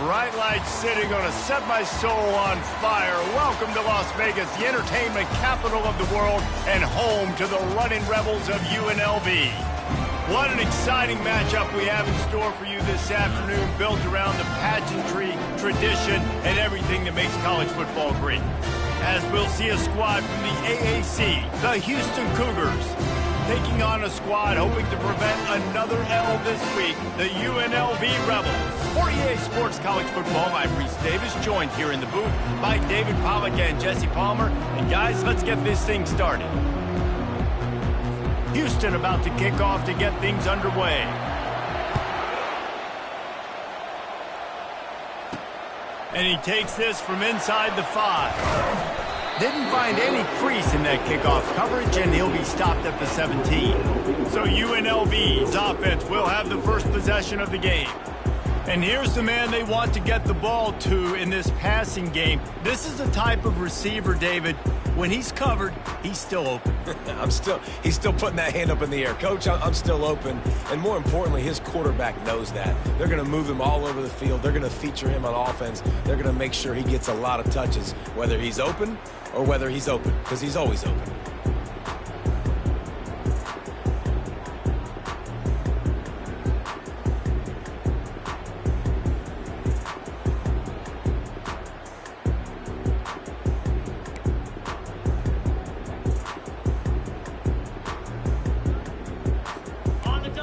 Bright lights sitting on a set my soul on fire. Welcome to Las Vegas, the entertainment capital of the world and home to the running rebels of UNLV. What an exciting matchup we have in store for you this afternoon, built around the pageantry, tradition, and everything that makes college football great. As we'll see a squad from the AAC, the Houston Cougars, taking on a squad hoping to prevent another L this week, the UNLV Rebels. For EA Sports College Football, I'm Reese Davis, joined here in the booth by David Pollack and Jesse Palmer. And guys, let's get this thing started. Houston about to kick off to get things underway. And he takes this from inside the 5. Didn't find any crease in that kickoff coverage, and he'll be stopped at the 17. So UNLV's offense will have the first possession of the game. And here's the man they want to get the ball to in this passing game. This is the type of receiver, David, when he's covered, he's still open. He's still putting that hand up in the air. Coach, I'm still open. And more importantly, his quarterback knows that. They're going to move him all over the field. They're going to feature him on offense. They're going to make sure he gets a lot of touches, whether he's open or whether he's open, because he's always open.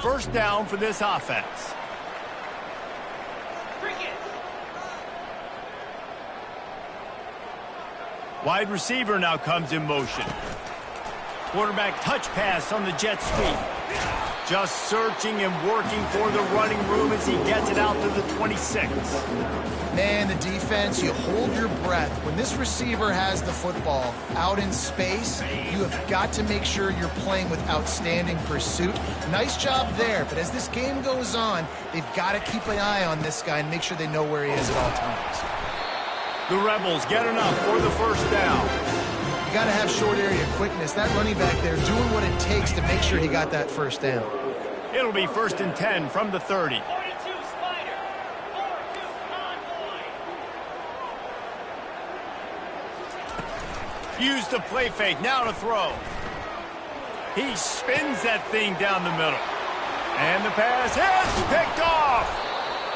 First down for this offense. Wide receiver now comes in motion. Quarterback touch pass on the jet sweep. Just searching and working for the running room as he gets it out to the 26. Man, the defense, you hold your breath. When this receiver has the football out in space, you have got to make sure you're playing with outstanding pursuit. Nice job there, but as this game goes on, they've got to keep an eye on this guy and make sure they know where he is at all times. The Rebels get enough for the first down. You got to have short area quickness. That running back there doing what it takes to make sure he got that first down. It'll be 1st and 10 from the 30. Use the play fake, now to throw. He spins that thing down the middle. And the pass is picked off.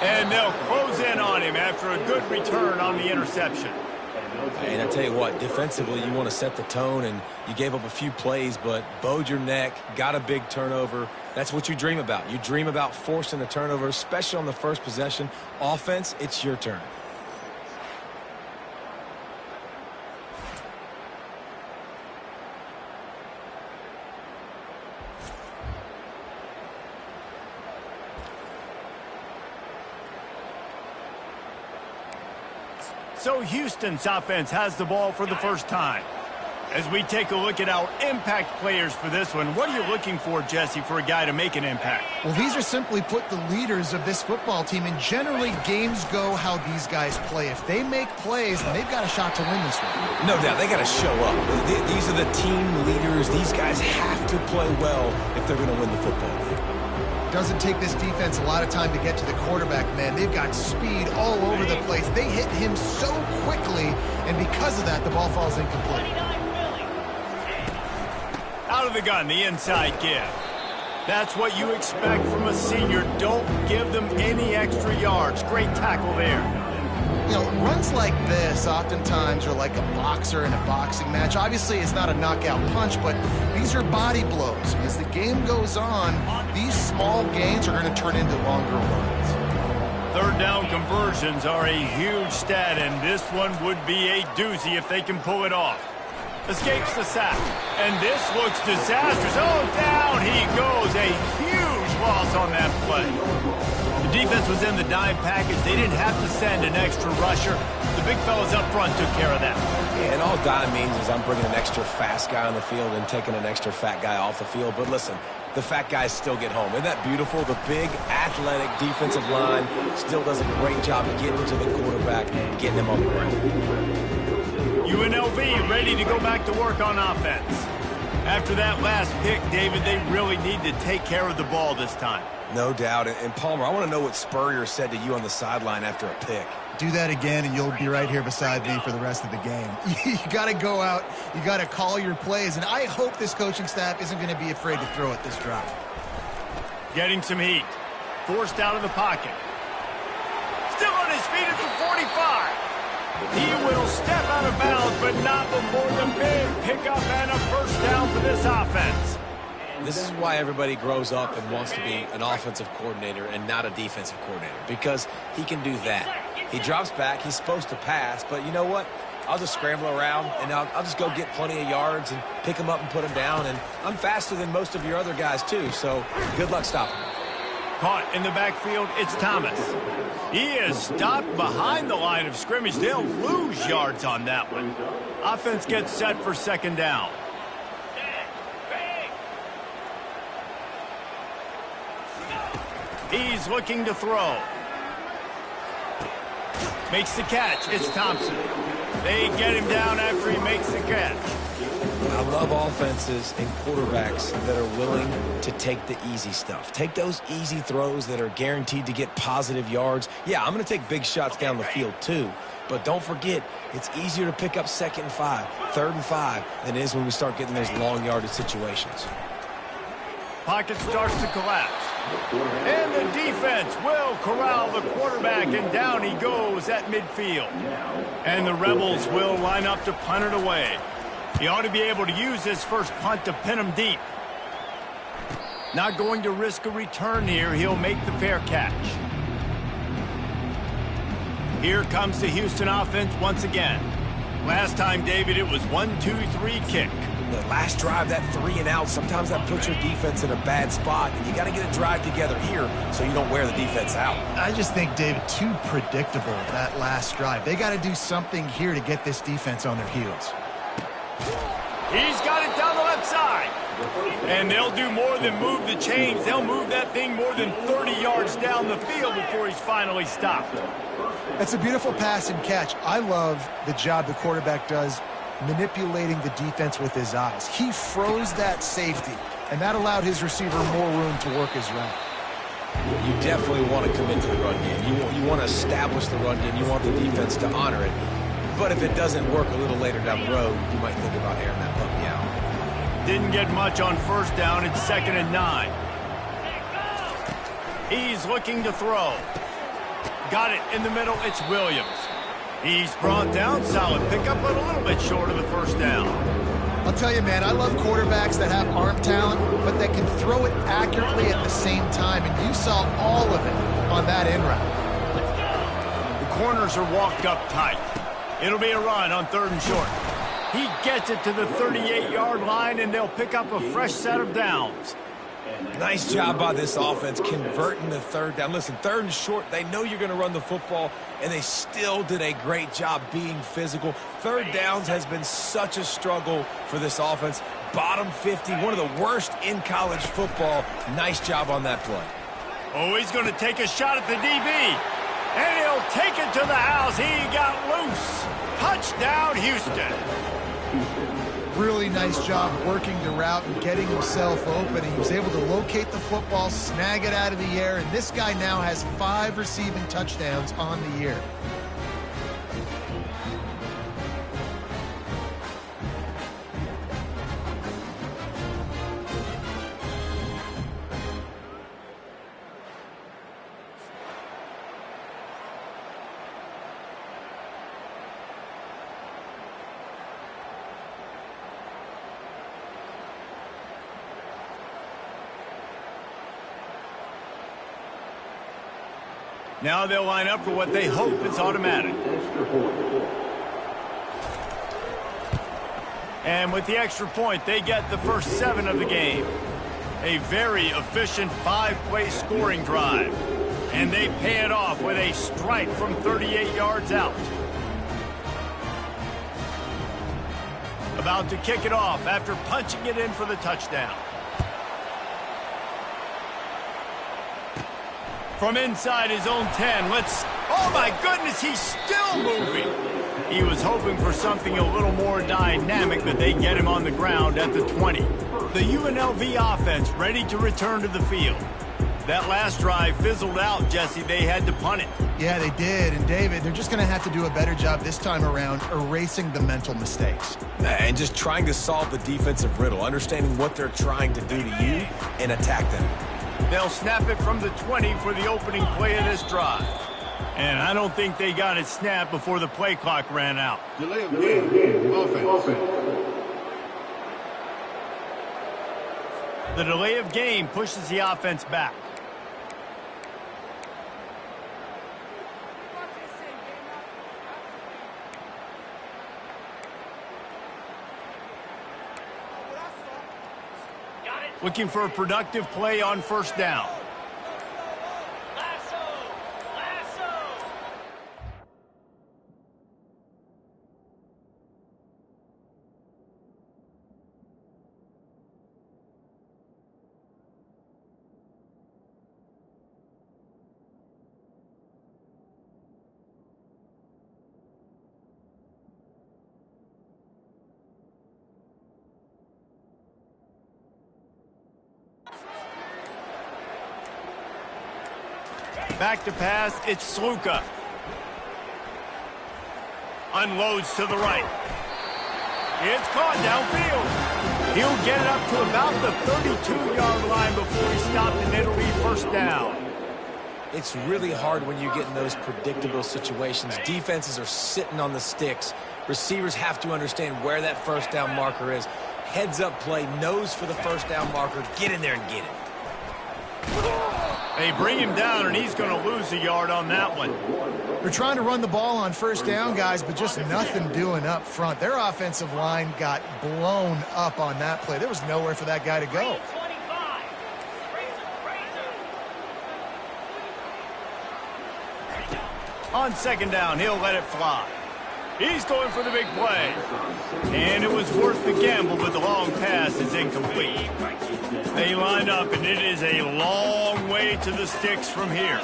And they'll close in on him after a good return on the interception. And I tell you what, defensively, you want to set the tone, and you gave up a few plays, but bowed your neck, got a big turnover. That's what you dream about. You dream about forcing the turnover, especially on the first possession. Offense, it's your turn. So Houston's offense has the ball for the first time. As we take a look at our impact players for this one, what are you looking for, Jesse, for a guy to make an impact? Well, these are simply put the leaders of this football team, and generally games go how these guys play. If they make plays, then they've got a shot to win this one. No doubt, they got to show up. These are the team leaders. These guys have to play well if they're going to win the football game. Doesn't take this defense a lot of time to get to the quarterback, man. They've got speed all over the place. They hit him so quickly, and because of that, the ball falls incomplete. Out of the gun, the inside give. That's what you expect from a senior. Don't give them any extra yards. Great tackle there. You know, runs like this oftentimes are like a boxer in a boxing match. Obviously, it's not a knockout punch, but these are body blows. As the game goes on, these small gains are going to turn into longer runs. Third down conversions are a huge stat, and this one would be a doozy if they can pull it off. Escapes the sack, and this looks disastrous. Oh, down he goes. A huge loss on that play. The defense was in the dime package. They didn't have to send an extra rusher. The big fellas up front took care of that. Yeah, and all dime means is I'm bringing an extra fast guy on the field and taking an extra fat guy off the field. But listen, the fat guys still get home. Isn't that beautiful? The big, athletic defensive line still does a great job getting to the quarterback and getting him on the ground. UNLV ready to go back to work on offense. After that last pick, David, they really need to take care of the ball this time. No doubt. And Palmer, I want to know what Spurrier said to you on the sideline after a pick. Do that again, and you'll be right here beside me for the rest of the game. You got to go out. You got to call your plays, and I hope this coaching staff isn't going to be afraid to throw it this drive. Getting some heat. Forced out of the pocket. Still on his feet at the 45. He will step out of bounds, but not before the big pickup and a first down for this offense. This is why everybody grows up and wants to be an offensive coordinator and not a defensive coordinator, because he can do that. He drops back. He's supposed to pass, but you know what? I'll just scramble around, and I'll just go get plenty of yards and pick them up and put them down, and I'm faster than most of your other guys, too, so good luck stopping him. Caught in the backfield, it's Thomas. He is stopped behind the line of scrimmage. They'll lose yards on that one. Offense gets set for second down. He's looking to throw. Makes the catch. It's Thompson. They get him down after he makes the catch. I love offenses and quarterbacks that are willing to take the easy stuff. Take those easy throws that are guaranteed to get positive yards. Yeah, I'm going to take big shots down the field too. But don't forget, it's easier to pick up 2nd and 5, 3rd and 5 than it is when we start getting those long yardage situations. Pocket starts to collapse. And the defense will corral the quarterback, and down he goes at midfield. And the Rebels will line up to punt it away. He ought to be able to use this first punt to pin him deep. Not going to risk a return here. He'll make the fair catch. Here comes the Houston offense once again. Last time, David, it was 1-2-3 kick. The last drive, that 3 and out, sometimes that puts your defense in a bad spot, and you got to get a drive together here so you don't wear the defense out. I just think, David, too predictable, that last drive. They got to do something here to get this defense on their heels. He's got it down the left side. And they'll do more than move the chains. They'll move that thing more than 30 yards down the field before he's finally stopped. That's a beautiful pass and catch. I love the job the quarterback does manipulating the defense with his eyes. He froze that safety, and that allowed his receiver more room to work his route. You definitely want to commit to the run game. You want to establish the run game. You want the defense to honor it. But if it doesn't work a little later down the road, you might think about airing that puppy out. Didn't get much on first down. It's 2nd and 9. He's looking to throw. Got it in the middle. It's Williams. He's brought down. Solid pickup, but a little bit short of the first down. I'll tell you, man, I love quarterbacks that have arm talent, but that can throw it accurately at the same time, and you saw all of it on that in route. The corners are walked up tight. It'll be a run on 3rd and short. He gets it to the 38-yard line, and they'll pick up a fresh set of downs. Nice job by this offense converting the 3rd down. Listen, 3rd and short, they know you're going to run the football, and they still did a great job being physical. 3rd downs has been such a struggle for this offense. Bottom 50, one of the worst in college football. Nice job on that play. Oh, he's going to take a shot at the DB. And he'll take it to the house. He got loose. Touchdown, Houston. Really nice job working the route and getting himself open. He was able to locate the football, snag it out of the air, and this guy now has 5 receiving touchdowns on the year. Now they'll line up for what they hope is automatic. And with the extra point, they get the first 7 of the game. A very efficient 5-play scoring drive. And they pay it off with a strike from 38 yards out. About to kick it off after punching it in for the touchdown. From inside his own 10, oh my goodness, he's still moving. He was hoping for something a little more dynamic, but they get him on the ground at the 20. The UNLV offense ready to return to the field. That last drive fizzled out, Jesse. They had to punt it. Yeah, they did. And, David, they're just going to have to do a better job this time around erasing the mental mistakes. And just trying to solve the defensive riddle, understanding what they're trying to do to you and attack them. They'll snap it from the 20 for the opening play of this drive. And I don't think they got it snapped before the play clock ran out. Delay of game. Offense. The delay of game pushes the offense back. Looking for a productive play on first down. Back to pass, it's Sluka. Unloads to the right. It's caught downfield. He'll get it up to about the 32-yard line before he stopped, and it'll be first down. It's really hard when you get in those predictable situations. Defenses are sitting on the sticks. Receivers have to understand where that first down marker is. Heads-up play, nose for the first down marker. Get in there and get it. They bring him down, and he's going to lose a yard on that one. They're trying to run the ball on first down, guys, but just nothing doing up front. Their offensive line got blown up on that play. There was nowhere for that guy to go. On second down, he'll let it fly. He's going for the big play. And it was worth the gamble, but the long pass is incomplete. They line up, and it is a long way to the sticks from here.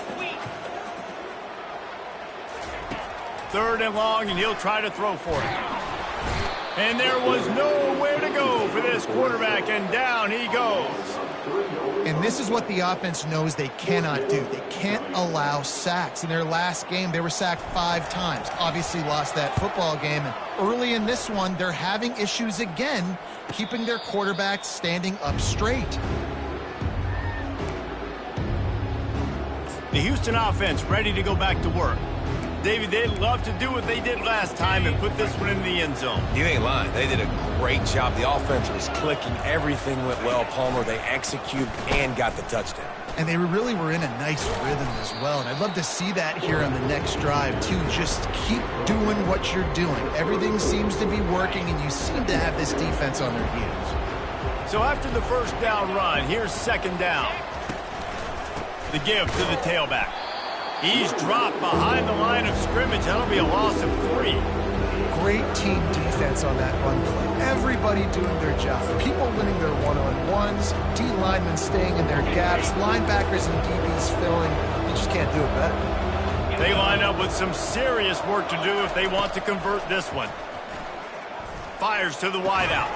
Third and long, and he'll try to throw for it. And there was nowhere to go for this quarterback, and down he goes. And this is what the offense knows they cannot do. They can't allow sacks. In their last game, they were sacked 5 times. Obviously lost that football game. And early in this one, they're having issues again, keeping their quarterback standing up straight. The Houston offense ready to go back to work. David, they'd love to do what they did last time and put this one in the end zone. You ain't lying. They did a great job. The offense was clicking. Everything went well, Palmer. They executed and got the touchdown. And they really were in a nice rhythm as well. And I'd love to see that here on the next drive, too. Just keep doing what you're doing. Everything seems to be working, and you seem to have this defense on their heels. So after the first down run, here's second down. The give to the tailback. He's dropped behind the line of scrimmage. That'll be a loss of 3. Great team defense on that run play. Everybody doing their job. People winning their one-on-ones, D linemen staying in their gaps, linebackers and DBs filling. You just can't do it better. They line up with some serious work to do if they want to convert this one. Fires to the wideout.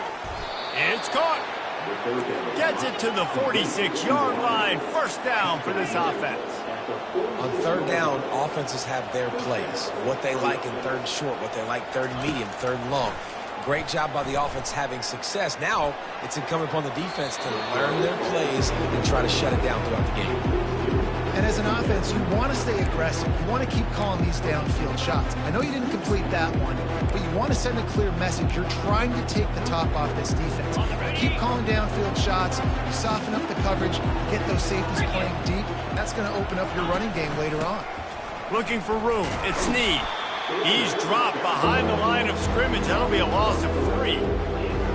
It's caught. Gets it to the 46-yard line. First down for this offense. On third down, offenses have their plays. What they like in third and short, what they like third and medium, third and long. Great job by the offense having success. Now it's incumbent upon the defense to learn their plays and try to shut it down throughout the game. And as an offense, you want to stay aggressive. You want to keep calling these downfield shots. I know you didn't complete that one, but you want to send a clear message. You're trying to take the top off this defense. You keep calling downfield shots. You soften up the coverage. Get those safeties playing deep. That's going to open up your running game later on. Looking for room. It's Snead. He's dropped behind the line of scrimmage. That'll be a loss of 3.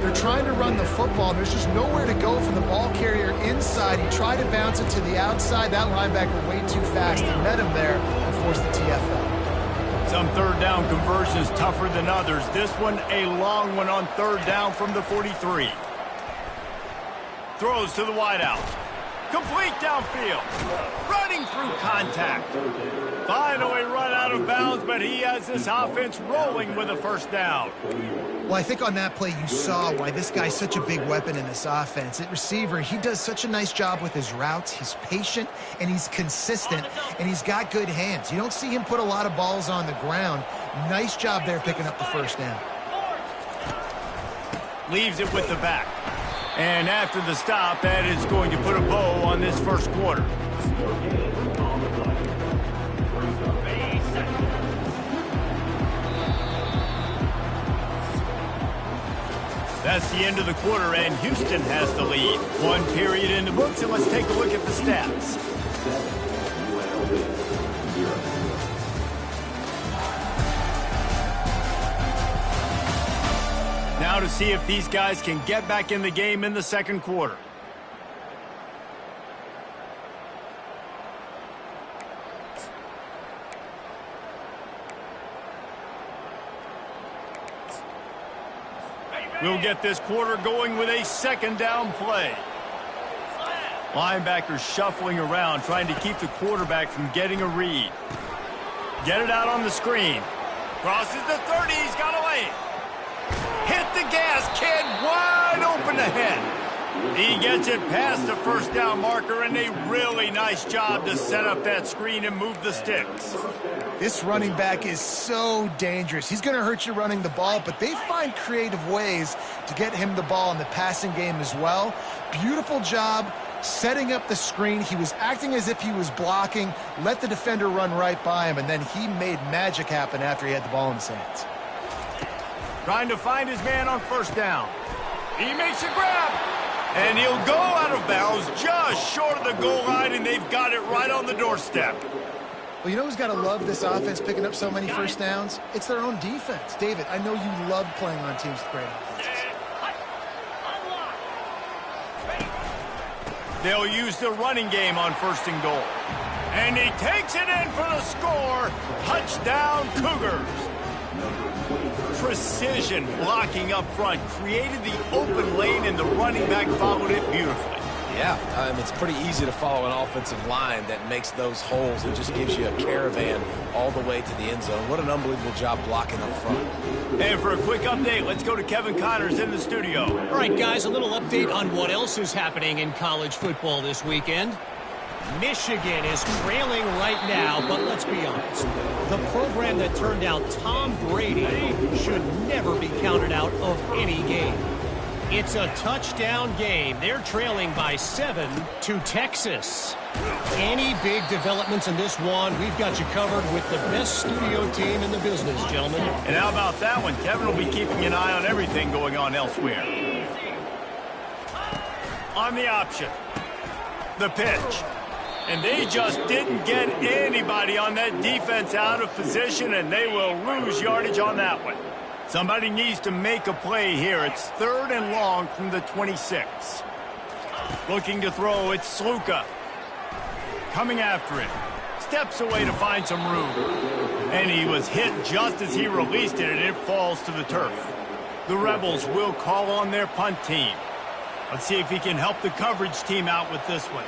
They're trying to run the football, and there's just nowhere to go from the ball carrier inside. He tried to bounce it to the outside. That linebacker way too fast. He met him there and forced the TFL. Some third down conversions tougher than others. This one a long one on third down from the 43. Throws to the wideout. Complete downfield. Running through contact. Finally run out of bounds, but he has this offense rolling with a first down. Well, I think on that play you saw why this guy's such a big weapon in this offense. At receiver, he does such a nice job with his routes. He's patient, and he's consistent, and he's got good hands. You don't see him put a lot of balls on the ground. Nice job there picking up the first down. Leaves it with the back. And after the stop, that is going to put a bow on this first quarter. That's the end of the quarter, and Houston has the lead. One period in the books, and let's take a look at the stats. Now to see if these guys can get back in the game in the second quarter. We'll get this quarter going with a second down play. Linebackers shuffling around, trying to keep the quarterback from getting a read. Get it out on the screen. Crosses the 30, he's got a lane. Hit the gas, kid, wide open ahead. He gets it past the first down marker, and a really nice job to set up that screen and move the sticks. This running back is so dangerous. He's going to hurt you running the ball, but they find creative ways to get him the ball in the passing game as well. Beautiful job setting up the screen. He was acting as if he was blocking, let the defender run right by him, and then he made magic happen after he had the ball in his hands. Trying to find his man on first down. He makes a grab, and he'll go out of bounds just short of the goal line, and they've got it right on the doorstep. Well, you know who's got to love this offense picking up so many first downs? It's their own defense. David, I know you love playing on teams with great offenses. They'll use the running game on first and goal. And he takes it in for the score. Touchdown, Cougars. Precision blocking up front created the open lane, and the running back followed it beautifully. Yeah, it's pretty easy to follow an offensive line that makes those holes. It just gives you a caravan all the way to the end zone. What an unbelievable job blocking up front. And for a quick update, let's go to Kevin Connors in the studio. All right, guys, a little update on what else is happening in college football this weekend. Michigan is trailing right now, but let's be honest. The program that turned out Tom Brady should never be counted out of any game. It's a touchdown game. They're trailing by 7 to Texas. Any big developments in this one, we've got you covered with the best studio team in the business, gentlemen. And how about that one? Kevin will be keeping an eye on everything going on elsewhere. On the option. The pitch. And they just didn't get anybody on that defense out of position, and they will lose yardage on that one. Somebody needs to make a play here. It's 3rd and long from the 26. Looking to throw, it's Sluka. Coming after it. Steps away to find some room. And he was hit just as he released it, and it falls to the turf. The Rebels will call on their punt team. Let's see if he can help the coverage team out with this one.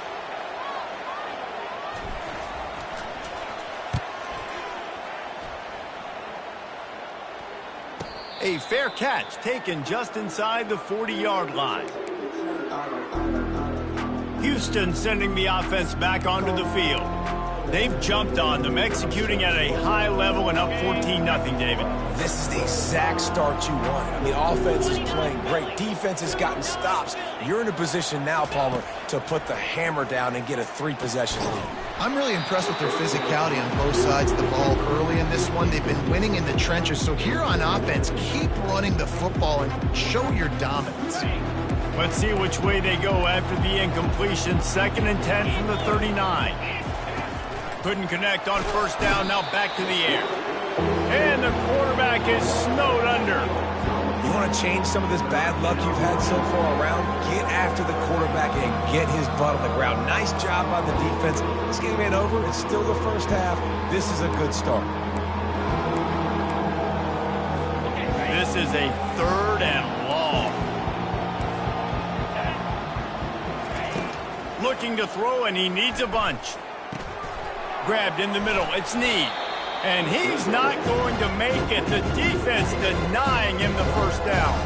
A fair catch taken just inside the 40-yard line. Houston sending the offense back onto the field. They've jumped on them, executing at a high level and up 14-0, David. This is the exact start you want. I mean, offense is playing great. Defense has gotten stops. You're in a position now, Palmer, to put the hammer down and get a 3-possession lead. I'm really impressed with their physicality on both sides of the ball early in this one. They've been winning in the trenches. So here on offense, keep running the football and show your dominance. Let's see which way they go after the incompletion. 2nd and 10 from the 39. Couldn't connect on first down. Now back to the air. And the quarterback is snowed under. You want to change some of this bad luck you've had so far around? Get after the quarterback and get his butt on the ground. Nice job by the defense. This game ain't over. It's still the first half. This is a good start. This is a 3rd and long. Looking to throw, and he needs a bunch. Grabbed in the middle. It's Need. And he's not going to make it. The defense denying him the first down.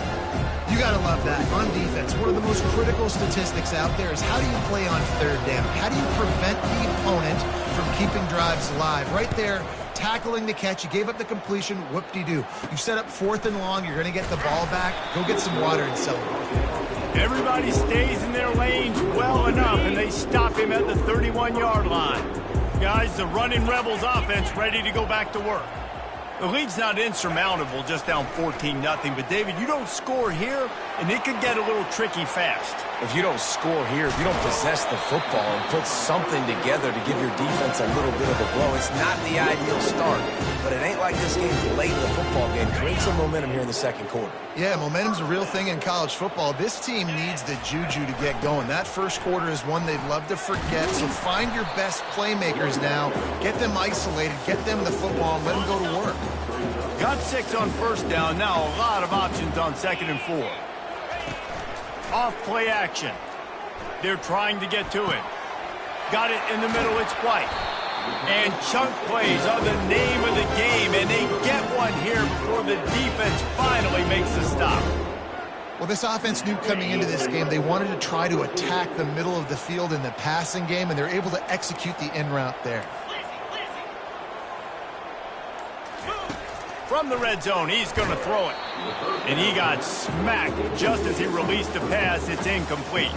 You got to love that. On defense, one of the most critical statistics out there is how do you play on third down? How do you prevent the opponent from keeping drives alive? Right there, tackling the catch. You gave up the completion. Whoop-de-doo. You've set up 4th and long. You're going to get the ball back. Go get some water and celebrate. Everybody stays in their lanes well enough, and they stop him at the 31-yard line. Guys, the running Rebels offense ready to go back to work. The lead's not insurmountable, just down 14-0. But, David, you don't score here, and it could get a little tricky fast. If you don't score here, if you don't possess the football and put something together to give your defense a little bit of a blow, it's not the ideal start. But it ain't like this game's late in the football game. Create some momentum here in the second quarter. Yeah, momentum's a real thing in college football. This team needs the juju to get going. That first quarter is one they'd love to forget. So find your best playmakers now. Get them isolated. Get them the football and let them go to work. Got 6 on first down. Now a lot of options on 2nd and 4. Off play action. They're trying to get to him. Got it in the middle. It's White. And chunk plays are the name of the game, and they get one here before the defense finally makes the stop. Well, this offense knew coming into this game they wanted to try to attack the middle of the field in the passing game, and they're able to execute the in route there. From the red zone, he's going to throw it. And he got smacked just as he released the pass. It's incomplete.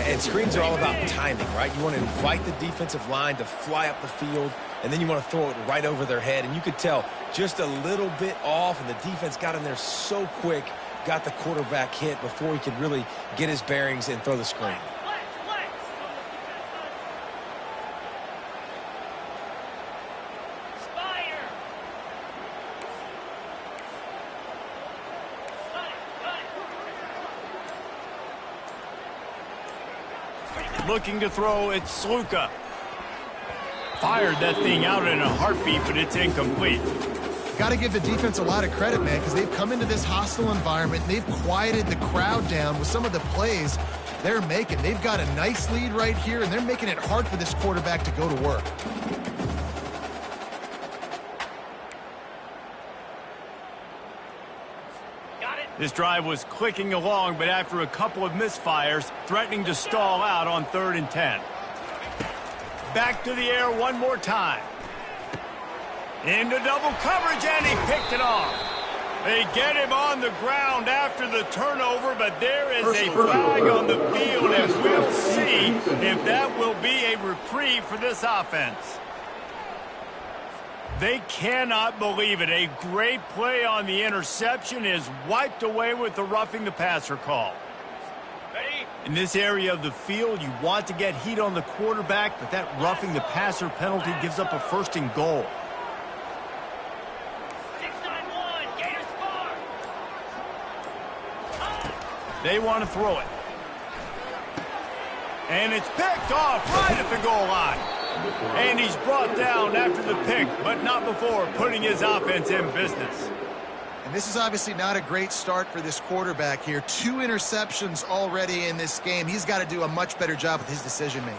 And screens are all about timing, right? You want to invite the defensive line to fly up the field, and then you want to throw it right over their head. And you could tell just a little bit off, and the defense got in there so quick, got the quarterback hit before he could really get his bearings and throw the screen. Looking to throw, it's Sluka. Fired that thing out in a heartbeat, but it's incomplete. Got to give the defense a lot of credit, man, because they've come into this hostile environment. They've quieted the crowd down with some of the plays they're making. They've got a nice lead right here, and they're making it hard for this quarterback to go to work. This drive was clicking along, but after a couple of misfires, threatening to stall out on 3rd and 10. Back to the air one more time. Into double coverage, and he picked it off. They get him on the ground after the turnover, but there is a flag on the field, and we'll see if that will be a reprieve for this offense. They cannot believe it. A great play on the interception is wiped away with the roughing the passer call. In this area of the field, you want to get heat on the quarterback, but that roughing the passer penalty gives up a 1st and goal. They want to throw it. And it's picked off right at the goal line. And he's brought down after the pick, but not before putting his offense in business. And this is obviously not a great start for this quarterback here. 2 interceptions already in this game. He's got to do a much better job with his decision-making.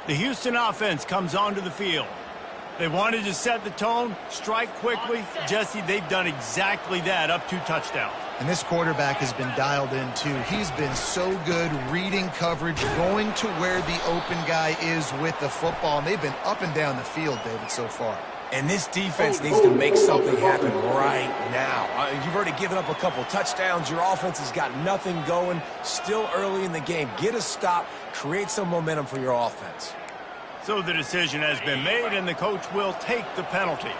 The Houston offense comes onto the field. They wanted to set the tone, strike quickly. Jesse, they've done exactly that, up 2 touchdowns. And this quarterback has been dialed in, too. He's been so good reading coverage, going to where the open guy is with the football. And they've been up and down the field, David, so far. And this defense needs to make something happen right now. You've already given up a couple touchdowns. Your offense has got nothing going. Still early in the game. Get a stop. Create some momentum for your offense. So the decision has been made, and the coach will take the penalty.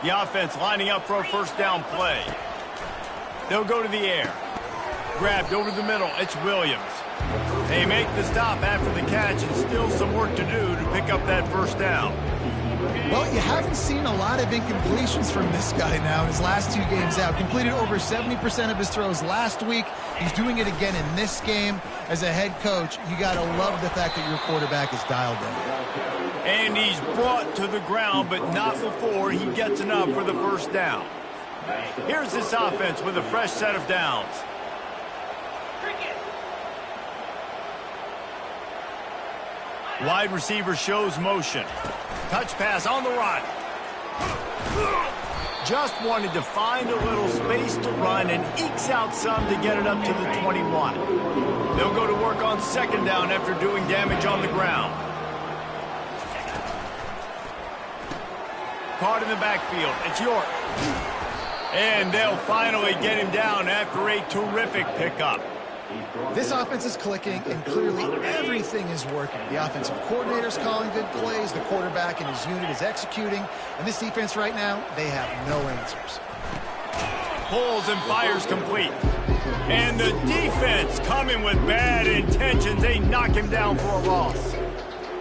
The offense lining up for a 1st down play. They'll go to the air. Grabbed over the middle. It's Williams. They make the stop after the catch, and still some work to do to pick up that 1st down. Well, you haven't seen a lot of incompletions from this guy now in his last 2 games out. Completed over 70% of his throws last week. He's doing it again in this game. As a head coach, you got to love the fact that your quarterback is dialed in. And he's brought to the ground, but not before he gets enough for the first down. Here's this offense with a fresh set of downs. Wide receiver shows motion. Touch pass on the run. Just wanted to find a little space to run and ekes out some to get it up to the 21. They'll go to work on second down after doing damage on the ground. Caught in the backfield. It's York. And they'll finally get him down after a terrific pickup. This offense is clicking, and clearly everything is working. The offensive coordinator's calling good plays, the quarterback and his unit is executing, and this defense right now, they have no answers. Pulls and fires complete. And the defense coming with bad intentions. They knock him down for a loss.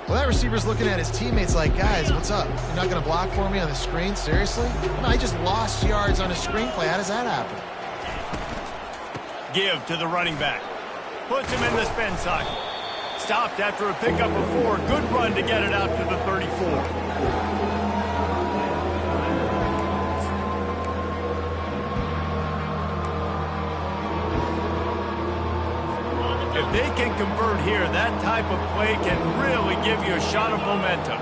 Well, that receiver's looking at his teammates like, guys, what's up? You're not going to block for me on the screen? Seriously? No, I just lost yards on a screenplay. How does that happen? Give to the running back. Puts him in the spin cycle. Stopped after a pickup of 4. Good run to get it out to the 34. If they can convert here, that type of play can really give you a shot of momentum.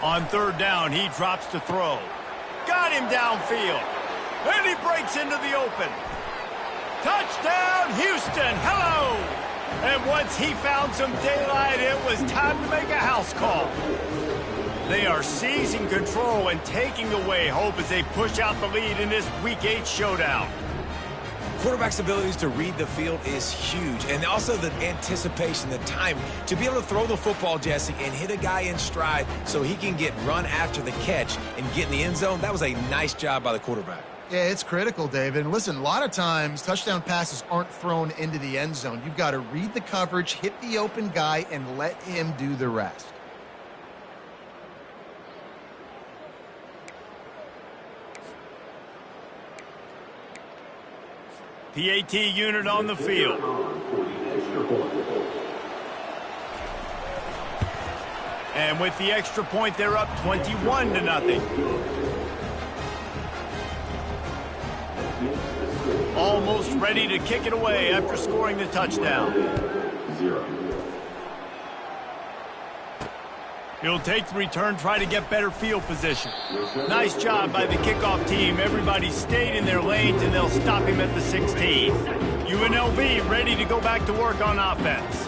On third down, he drops to throw. Got him downfield. And he breaks into the open. Touchdown, Houston. Hello. And once he found some daylight, it was time to make a house call. They are seizing control and taking away hope as they push out the lead in this Week 8 showdown. Quarterback's abilities to read the field is huge, and also the anticipation, the time to be able to throw the football, Jesse, and hit a guy in stride so he can get run after the catch and get in the end zone. That was a nice job by the quarterback. Yeah, it's critical, David. And listen, a lot of times touchdown passes aren't thrown into the end zone. You've got to read the coverage, hit the open guy, and let him do the rest. PAT unit on the field. And with the extra point, they're up 21-0. Almost ready to kick it away after scoring the touchdown. He'll take the return, try to get better field position. Nice job by the kickoff team. Everybody stayed in their lanes, and they'll stop him at the 16. UNLV ready to go back to work on offense.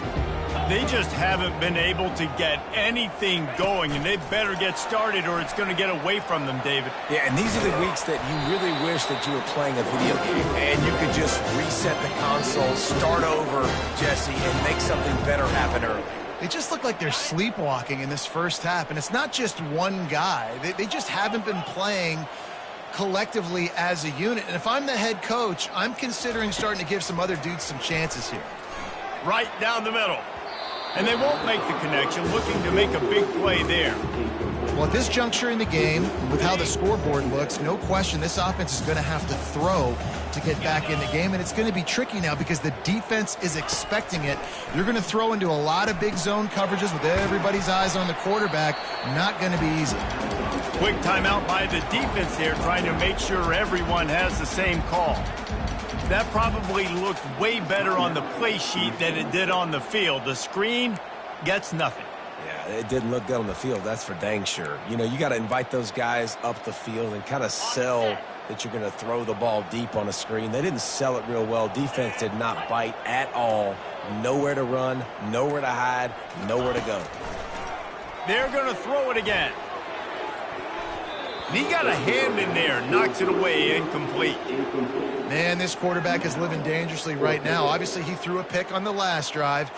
They just haven't been able to get anything going, and they better get started or it's going to get away from them, David. Yeah, and these are the weeks that you really wish that you were playing a video game and you could just reset the console, start over, Jesse, and make something better happen early. They just look like they're sleepwalking in this first half, and it's not just one guy. They just haven't been playing collectively as a unit. And if I'm the head coach, I'm considering starting to give some other dudes some chances here. Right down the middle. And they won't make the connection, looking to make a big play there. Well, at this juncture in the game, with how the scoreboard looks, no question this offense is going to have to throw to get back in the game, and it's going to be tricky now because the defense is expecting it. You're going to throw into a lot of big zone coverages with everybody's eyes on the quarterback. Not going to be easy. Quick timeout by the defense there, trying to make sure everyone has the same call. That probably looked way better on the play sheet than it did on the field. The screen gets nothing. Yeah, it didn't look good on the field, that's for dang sure. You know, you got to invite those guys up the field and kind of sell that you're going to throw the ball deep on a screen. They didn't sell it real well. Defense did not bite at all. Nowhere to run, nowhere to hide, nowhere to go. They're going to throw it again. And he got a hand in there, knocks it away, incomplete. Man, this quarterback is living dangerously right now. Obviously, he threw a pick on the last drive.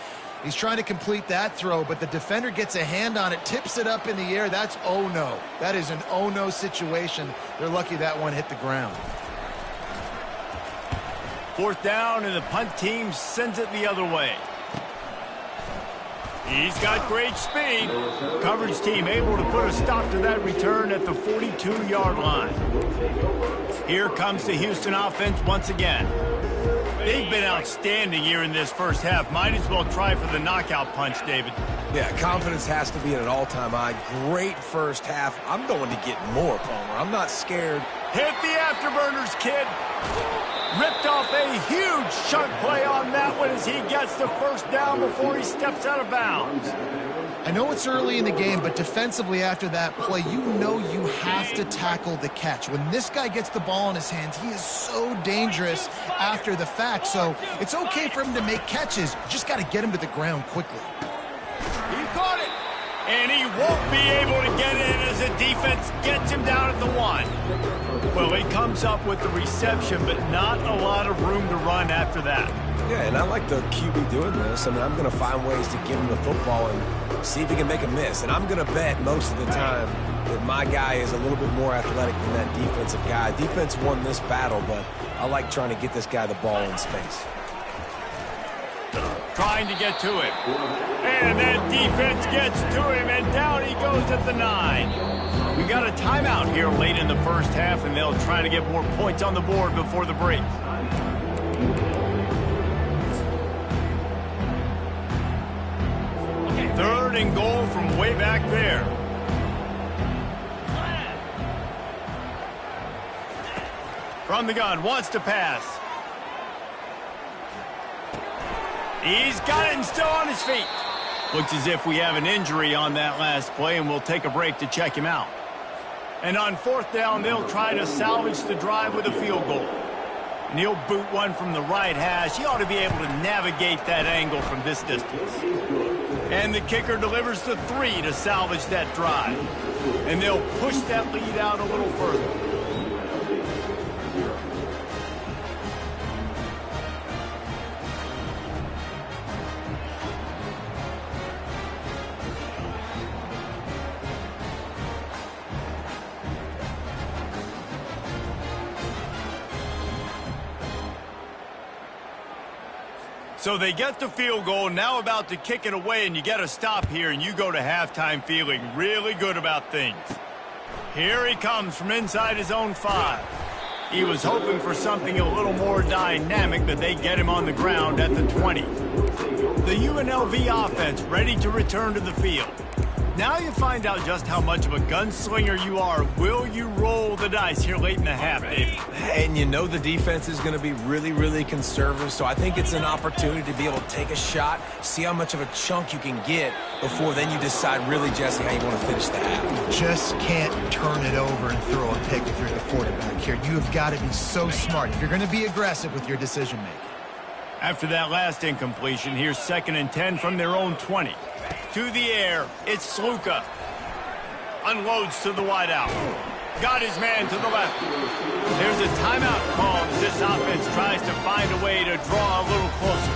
He's trying to complete that throw, but the defender gets a hand on it, tips it up in the air. That's oh-no. That is an oh-no situation. They're lucky that one hit the ground. Fourth down, and the punt team sends it the other way. He's got great speed. Coverage team able to put a stop to that return at the 42-yard line. Here comes the Houston offense once again. They've been outstanding here in this first half. Might as well try for the knockout punch, David. Yeah, confidence has to be at an all-time high. Great first half. I'm going to get more, Palmer. I'm not scared. Hit the afterburners, kid. Ripped off a huge chunk play on that one as he gets the first down before he steps out of bounds. I know it's early in the game, but defensively after that play, you know you have to tackle the catch. When this guy gets the ball in his hands, he is so dangerous after the fact. So it's okay for him to make catches. You just got to get him to the ground quickly. He caught it. And he won't be able to get in as the defense gets him down at the 1. Well, he comes up with the reception, but not a lot of room to run after that. Yeah, and I like the QB doing this. I mean, I'm going to find ways to give him the football and see if he can make a miss. And I'm going to bet most of the time that my guy is a little bit more athletic than that defensive guy. Defense won this battle, but I like trying to get this guy the ball in space. Trying to get to him. And that defense gets to him, and down he goes at the 9. We got a timeout here late in the first half, and they'll try to get more points on the board before the break. Third and goal from way back there. From the gun, wants to pass. He's got it and still on his feet. Looks as if we have an injury on that last play, and we'll take a break to check him out. And on fourth down, they'll try to salvage the drive with a field goal. And he'll boot one from the right hash. He ought to be able to navigate that angle from this distance. And the kicker delivers the 3 to salvage that drive. And they'll push that lead out a little further. So they get the field goal, now about to kick it away, and you get a stop here, and you go to halftime feeling really good about things. Here he comes from inside his own 5. He was hoping for something a little more dynamic, but they get him on the ground at the 20. The UNLV offense ready to return to the field. Now you find out just how much of a gunslinger you are. Will you roll the dice here late in the half, Dave? And you know the defense is going to be really, really conservative, so I think it's an opportunity to be able to take a shot, see how much of a chunk you can get before then you decide really, Jesse, how you want to finish the half. Just can't turn it over and throw a pick if you're the quarterback here. You have got to be so smart if you're going to be aggressive with your decision-making. After that last incompletion, here's 2nd and 10 from their own 20. To the air, it's Sluka. Unloads to the wideout. Got his man to the left. There's a timeout called as this offense tries to find a way to draw a little closer.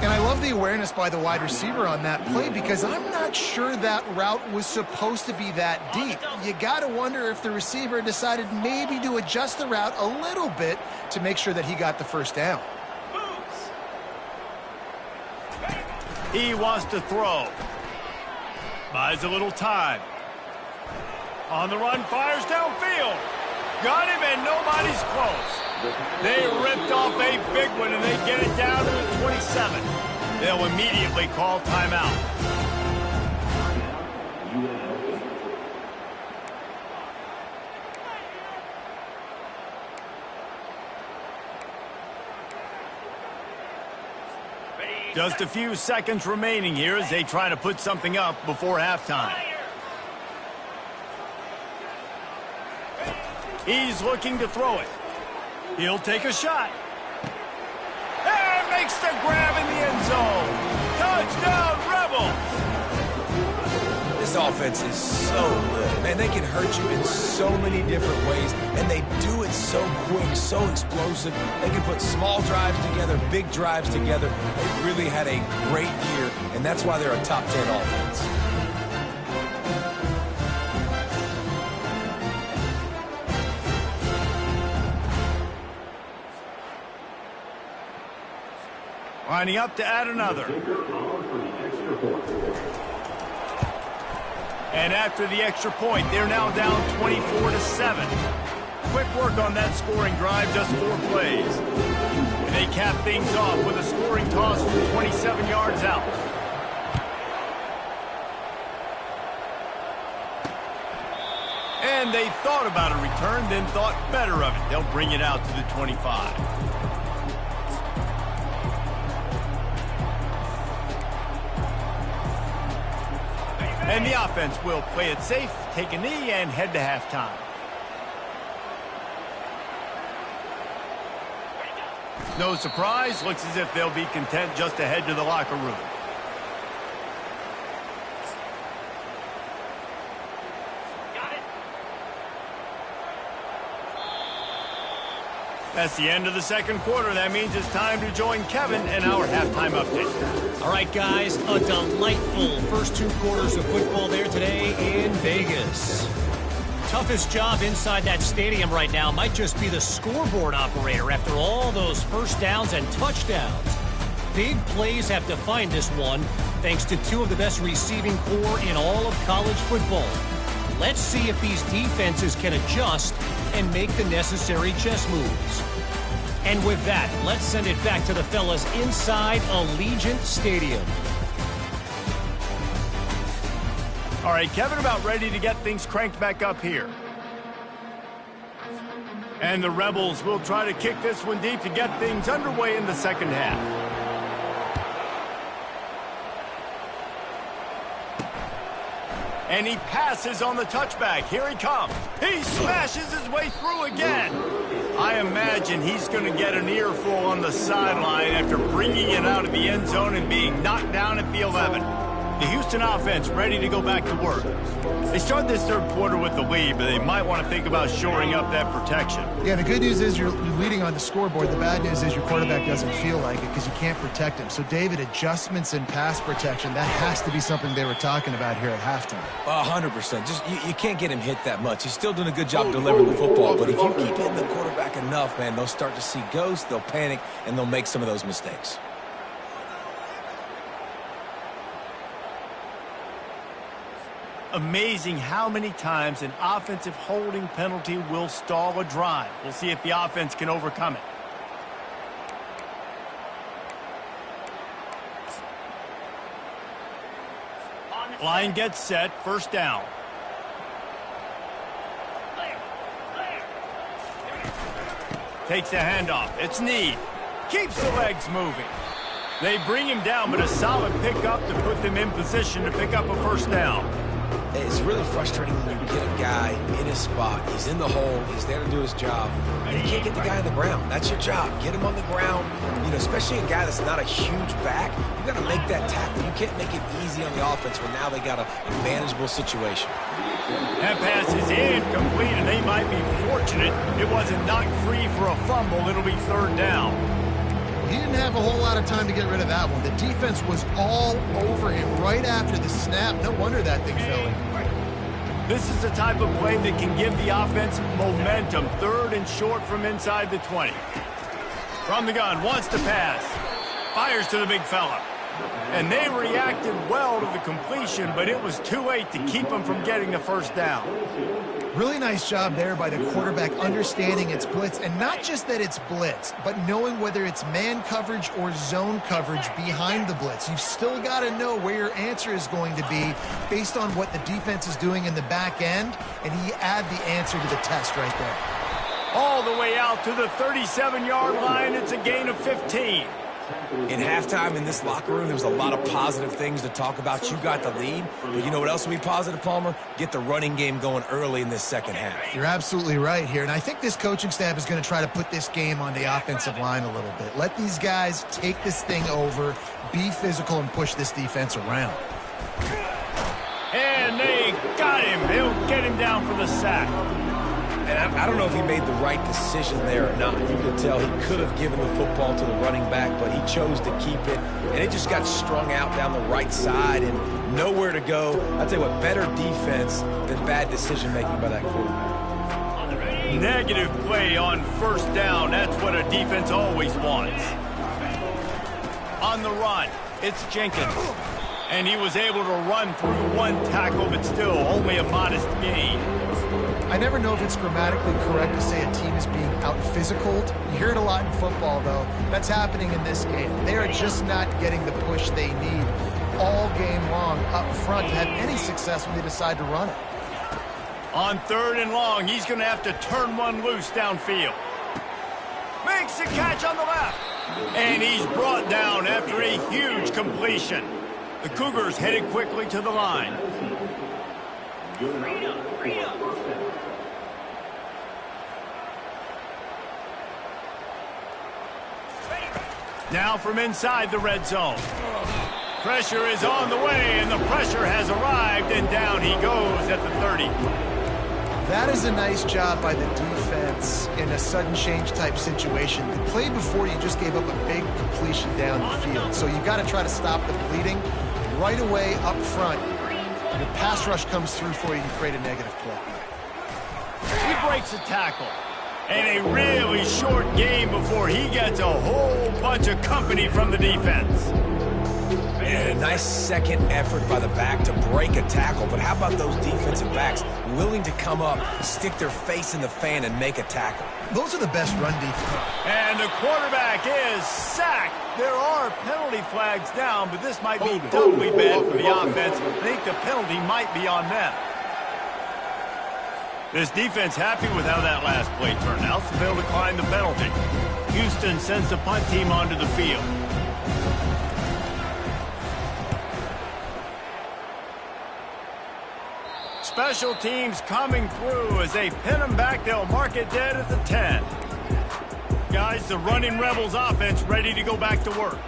And I love the awareness by the wide receiver on that play because I'm not sure that route was supposed to be that deep. You got to wonder if the receiver decided maybe to adjust the route a little bit to make sure that he got the first down. He wants to throw. Buys a little time. On the run, fires downfield. Got him, and nobody's close. They ripped off a big one, and they get it down to the 27. They'll immediately call timeout. Just a few seconds remaining here as they try to put something up before halftime. He's looking to throw it. He'll take a shot. And makes the grab in the end zone. Touchdown, Rebels! This offense is so good. Man, they can hurt you in so many different ways, and they do it so quick, so explosive. They can put small drives together, big drives together. They really had a great year, and that's why they're a top 10 offense. Lining up to add another. And after the extra point, they're now down 24-7. Quick work on that scoring drive, just 4 plays. And they cap things off with a scoring toss from 27 yards out. And they thought about a return, then thought better of it. They'll bring it out to the 25. And the offense will play it safe, take a knee, and head to halftime. No surprise, looks as if they'll be content just to head to the locker room. That's the end of the second quarter. That means it's time to join Kevin and our halftime update. All right, guys, a delightful first 2 quarters of football there today in Vegas. Toughest job inside that stadium right now might just be the scoreboard operator after all those first downs and touchdowns. Big plays have defined this one, thanks to 2 of the best receiving corps in all of college football. Let's see if these defenses can adjust and make the necessary chess moves. And with that, let's send it back to the fellas inside Allegiant Stadium. All right, Kevin, about ready to get things cranked back up here. And the Rebels will try to kick this one deep to get things underway in the second half. And he passes on the touchback. Here he comes. He smashes his way through again. I imagine he's going to get an earful on the sideline after bringing it out of the end zone and being knocked down at the 11. The Houston offense ready to go back to work. They start this third quarter with the lead, but they might want to think about shoring up that protection. Yeah, the good news is you're leading on the scoreboard. The bad news is your quarterback doesn't feel like it because you can't protect him. So, David, adjustments in pass protection, that has to be something they were talking about here at halftime. 100%. Just you can't get him hit that much. He's still doing a good job delivering the football, but if you keep hitting the quarterback enough, man, they'll start to see ghosts, they'll panic, and they'll make some of those mistakes. Amazing how many times an offensive holding penalty will stall a drive. We'll see if the offense can overcome it. Line gets set, first down. Takes the handoff. It's Need. Keeps the legs moving. They bring him down, but a solid pickup to put them in position to pick up a first down. It's really frustrating when you get a guy in his spot. He's in the hole. He's there to do his job. And you can't get the guy on the ground. That's your job. Get him on the ground. You know, especially a guy that's not a huge back. You got to make that tackle. You can't make it easy on the offense when now they got a manageable situation. That pass is incomplete, and they might be fortunate it wasn't knocked free for a fumble. It'll be third down. He didn't have a whole lot of time to get rid of that one. The defense was all over him right after the snap. No wonder that thing fell in. This is the type of play that can give the offense momentum. Third and short from inside the 20. From the gun, wants to pass. Fires to the big fella. And they reacted well to the completion, but it was too late to keep them from getting the first down. Really nice job there by the quarterback understanding it's blitz, and not just that it's blitz, but knowing whether it's man coverage or zone coverage behind the blitz. You've still got to know where your answer is going to be based on what the defense is doing in the back end, and he add the answer to the test right there. All the way out to the 37-yard line. It's a gain of 15. In halftime in this locker room, there was a lot of positive things to talk about. You got the lead, but you know what else will be positive, Palmer? Get the running game going early in this second half. You're absolutely right here, and I think this coaching staff is going to try to put this game on the offensive line a little bit. Let these guys take this thing over, be physical, and push this defense around. And they got him. They'll get him down for the sack. And I don't know if he made the right decision there or not. You could tell he could have given the football to the running back, but he chose to keep it. And it just got strung out down the right side and nowhere to go. I'll tell you what, better defense than bad decision-making by that quarterback. Negative play on first down. That's what a defense always wants. On the run, it's Jenkins. And he was able to run through one tackle, but still only a modest gain. I never know if it's grammatically correct to say a team is being out-physicaled. You hear it a lot in football, though. That's happening in this game. They are just not getting the push they need all game long up front to have any success when they decide to run it. On 3rd and long, he's going to have to turn one loose downfield. Makes the catch on the left. And he's brought down after a huge completion. The Cougars headed quickly to the line. Now from inside the red zone. Pressure is on the way, and the pressure has arrived, and down he goes at the 30. That is a nice job by the defense in a sudden change type situation. The play before, you just gave up a big completion down the field. So you've got to try to stop the bleeding right away up front. Your pass rush comes through for you, you create a negative play. He breaks a tackle. And a really short game before he gets a whole bunch of company from the defense. And a nice second effort by the back to break a tackle. But how about those defensive backs willing to come up, stick their face in the fan, and make a tackle? Those are the best run defense. And the quarterback is sacked. There are penalty flags down, but this might be doubly bad for the offense. I think the penalty might be on them. This defense happy with how that last play turned out, so they'll decline the penalty. Houston sends the punt team onto the field. Special teams coming through as they pin them back. They'll mark it dead at the 10. Guys, the running Rebels offense ready to go back to work.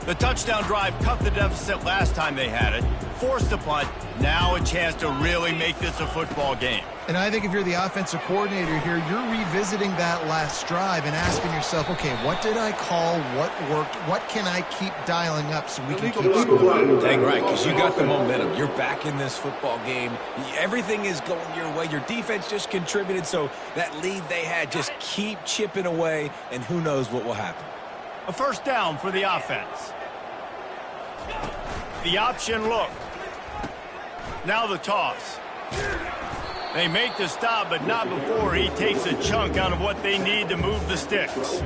The touchdown drive cut the deficit last time they had it, forced the punt. Now a chance to really make this a football game. And I think if you're the offensive coordinator here, you're revisiting that last drive and asking yourself, okay, what did I call? What worked? What can I keep dialing up so we can keep scoring? Dang right, because you got the momentum. You're back in this football game. Everything is going your way. Your defense just contributed, so that lead they had, just keep chipping away, and who knows what will happen. A first down for the offense. The option look. Now the toss. They make the stop, but not before he takes a chunk out of what they need to move the sticks.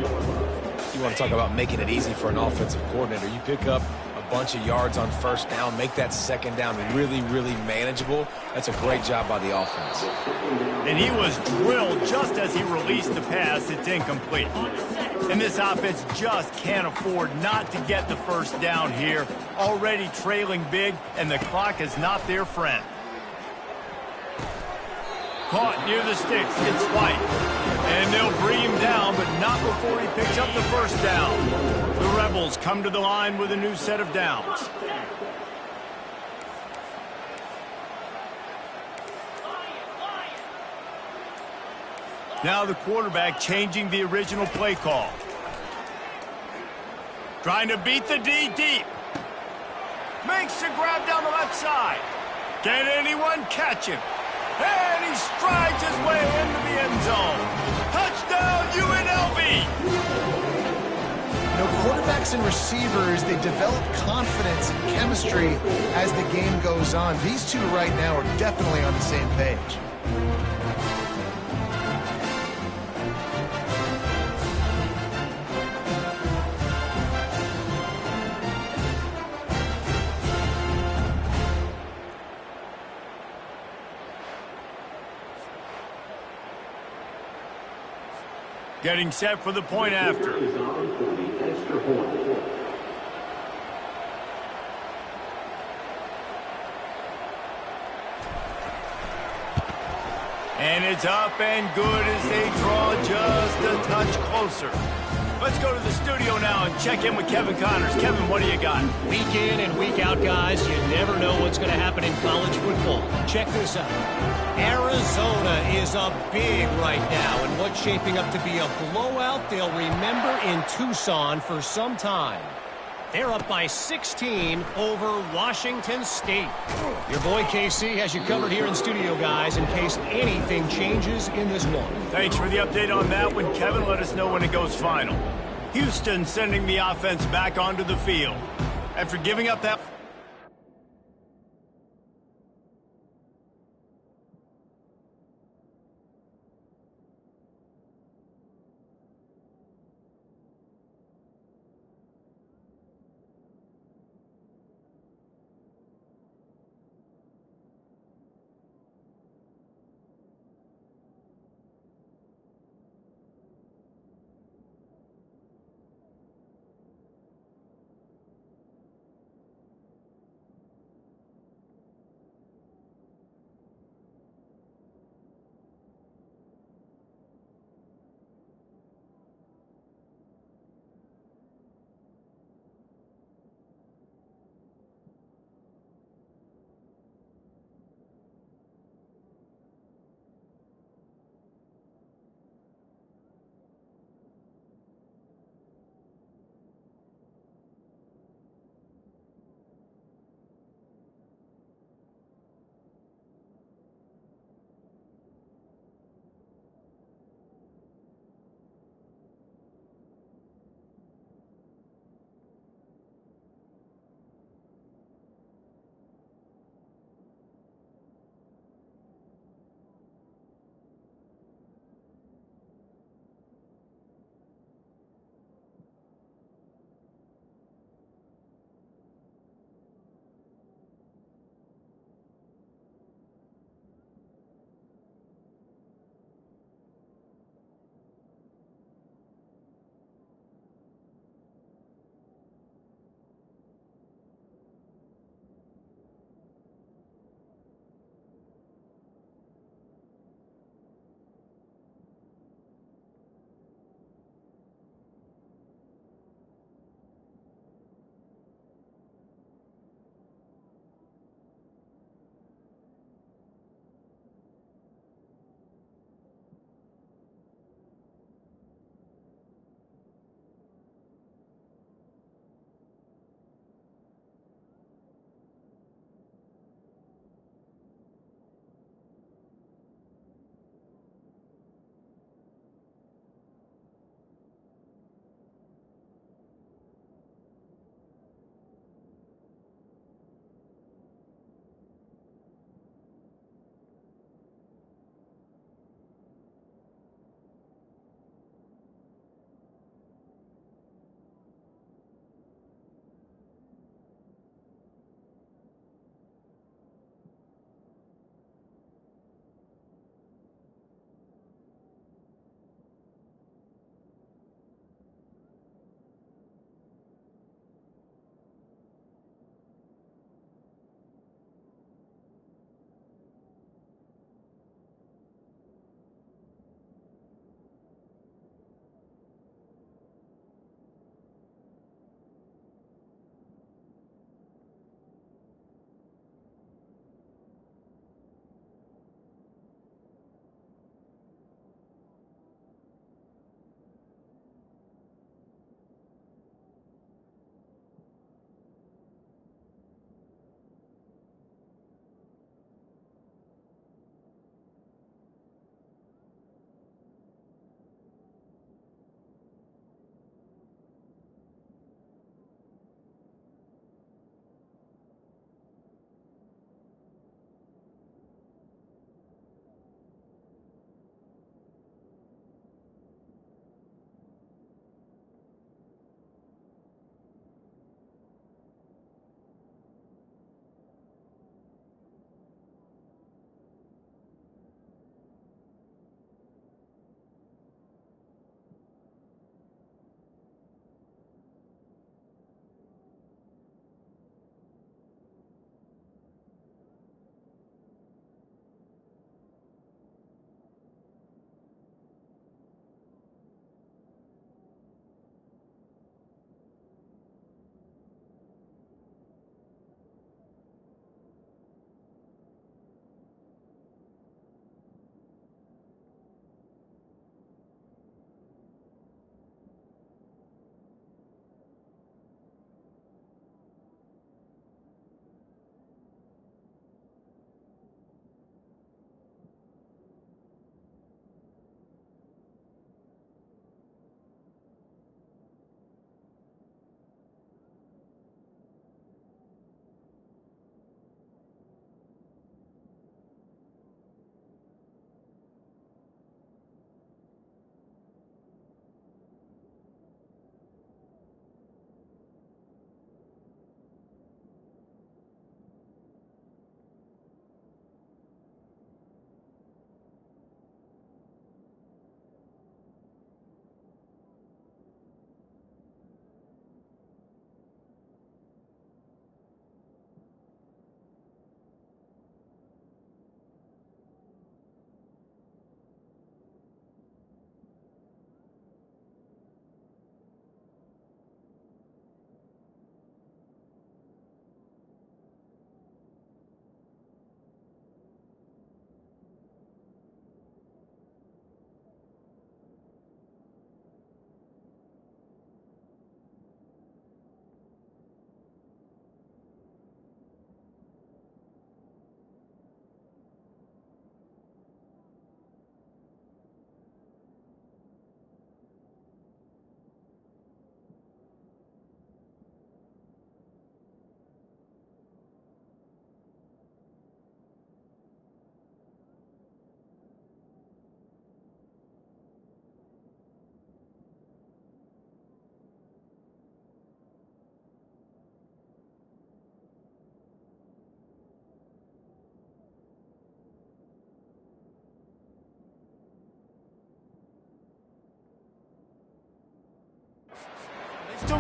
You want to talk about making it easy for an offensive coordinator. You pick up a bunch of yards on first down, make that second down really, really manageable. That's a great job by the offense. And he was drilled just as he released the pass. It's incomplete. And this offense just can't afford not to get the first down here. Already trailing big, and the clock is not their friend. Caught near the sticks, it's White. And they'll bring him down, but not before he picks up the first down. The Rebels come to the line with a new set of downs. Now the quarterback changing the original play call. Trying to beat the D deep. Makes the grab down the left side. Can anyone catch him? And he strides his way into the end zone. Touchdown, UNLV! You know, quarterbacks and receivers, they develop confidence and chemistry as the game goes on. These two right now are definitely on the same page. Getting set for the point after. And it's up and good as they draw just a touch closer. Let's go to the studio now and check in with Kevin Connors. Kevin, what do you got? Week in and week out, guys, you never know what's going to happen in college football. Check this out. Arizona is up big right now, and what's shaping up to be a blowout they'll remember in Tucson for some time. They're up by 16 over Washington State. Your boy KC has you covered here in studio, guys, in case anything changes in this one. Thanks for the update on that one, Kevin. Let us know when it goes final. Houston sending the offense back onto the field. After giving up that...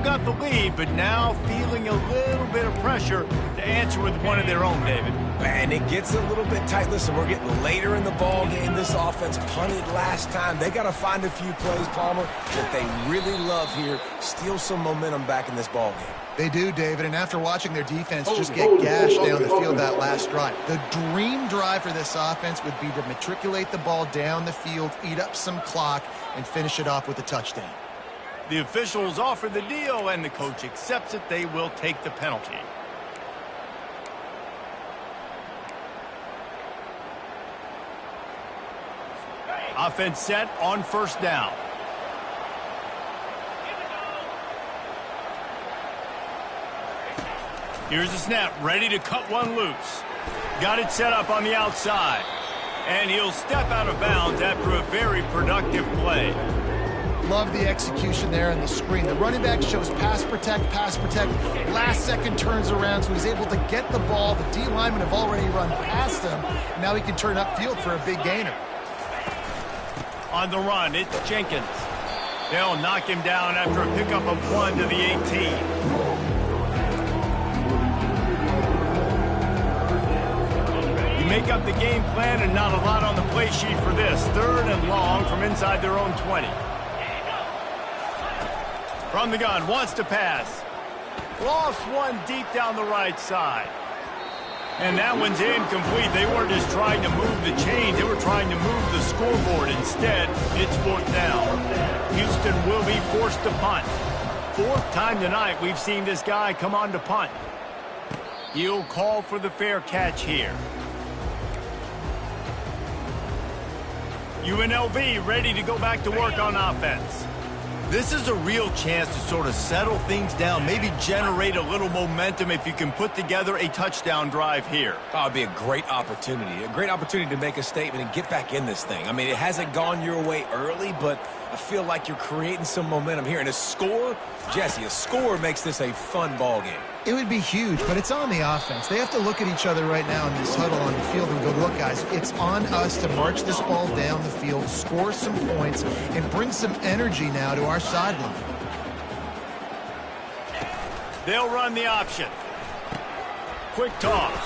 got the lead, but now feeling a little bit of pressure to answer with one of their own, David. And it gets a little bit tight. Listen, we're getting later in the ball game. This offense punted last time. They got to find a few plays, Palmer, that they really love here. Steal some momentum back in this ball game. They do, David, and after watching their defense just get gashed down the field that last drive, the dream drive for this offense would be to matriculate the ball down the field, eat up some clock, and finish it off with a touchdown. The officials offer the deal, and the coach accepts it. They will take the penalty. Offense set on first down. Here's the snap, ready to cut one loose. Got it set up on the outside. And he'll step out of bounds after a very productive play. Love the execution there on the screen. The running back shows pass protect, last second turns around, so he's able to get the ball. The D linemen have already run past him. Now he can turn upfield for a big gainer. On the run, it's Jenkins. They'll knock him down after a pickup of 1 to the 18. Make up the game plan and not a lot on the play sheet for this. 3rd and long from inside their own 20. From the gun, wants to pass. Lost one deep down the right side. And that one's incomplete. They weren't just trying to move the chains. They were trying to move the scoreboard. Instead, it's 4th down. Houston will be forced to punt. 4th time tonight we've seen this guy come on to punt. He'll call for the fair catch here. UNLV ready to go back to work on offense. This is a real chance to sort of settle things down, maybe generate a little momentum if you can put together a touchdown drive here. Oh, it'd be a great opportunity to make a statement and get back in this thing. I mean, it hasn't gone your way early, but I feel like you're creating some momentum here. And a score, Jesse, a score makes this a fun ball game. It would be huge, but it's on the offense. They have to look at each other right now in this huddle on the field and go, look, guys, it's on us to march this ball down the field, score some points, and bring some energy now to our sideline. They'll run the option. Quick toss.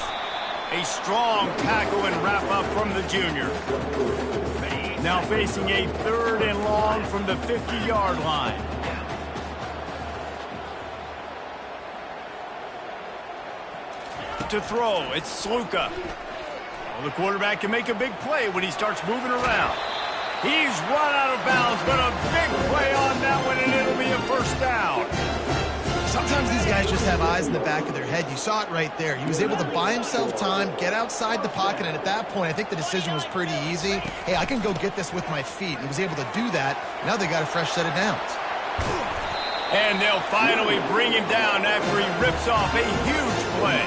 A strong tackle and wrap up from the junior. Now facing a 3rd and long from the 50-yard line. To throw, it's Sluka. Well, the quarterback can make a big play when he starts moving around. He's run out of bounds, but a big play on that one, and it'll be a 1st down. Sometimes these guys just have eyes in the back of their head. You saw it right there. He was able to buy himself time, get outside the pocket, and at that point, I think the decision was pretty easy. Hey, I can go get this with my feet. He was able to do that. Now they got a fresh set of downs. And they'll finally bring him down after he rips off a huge play.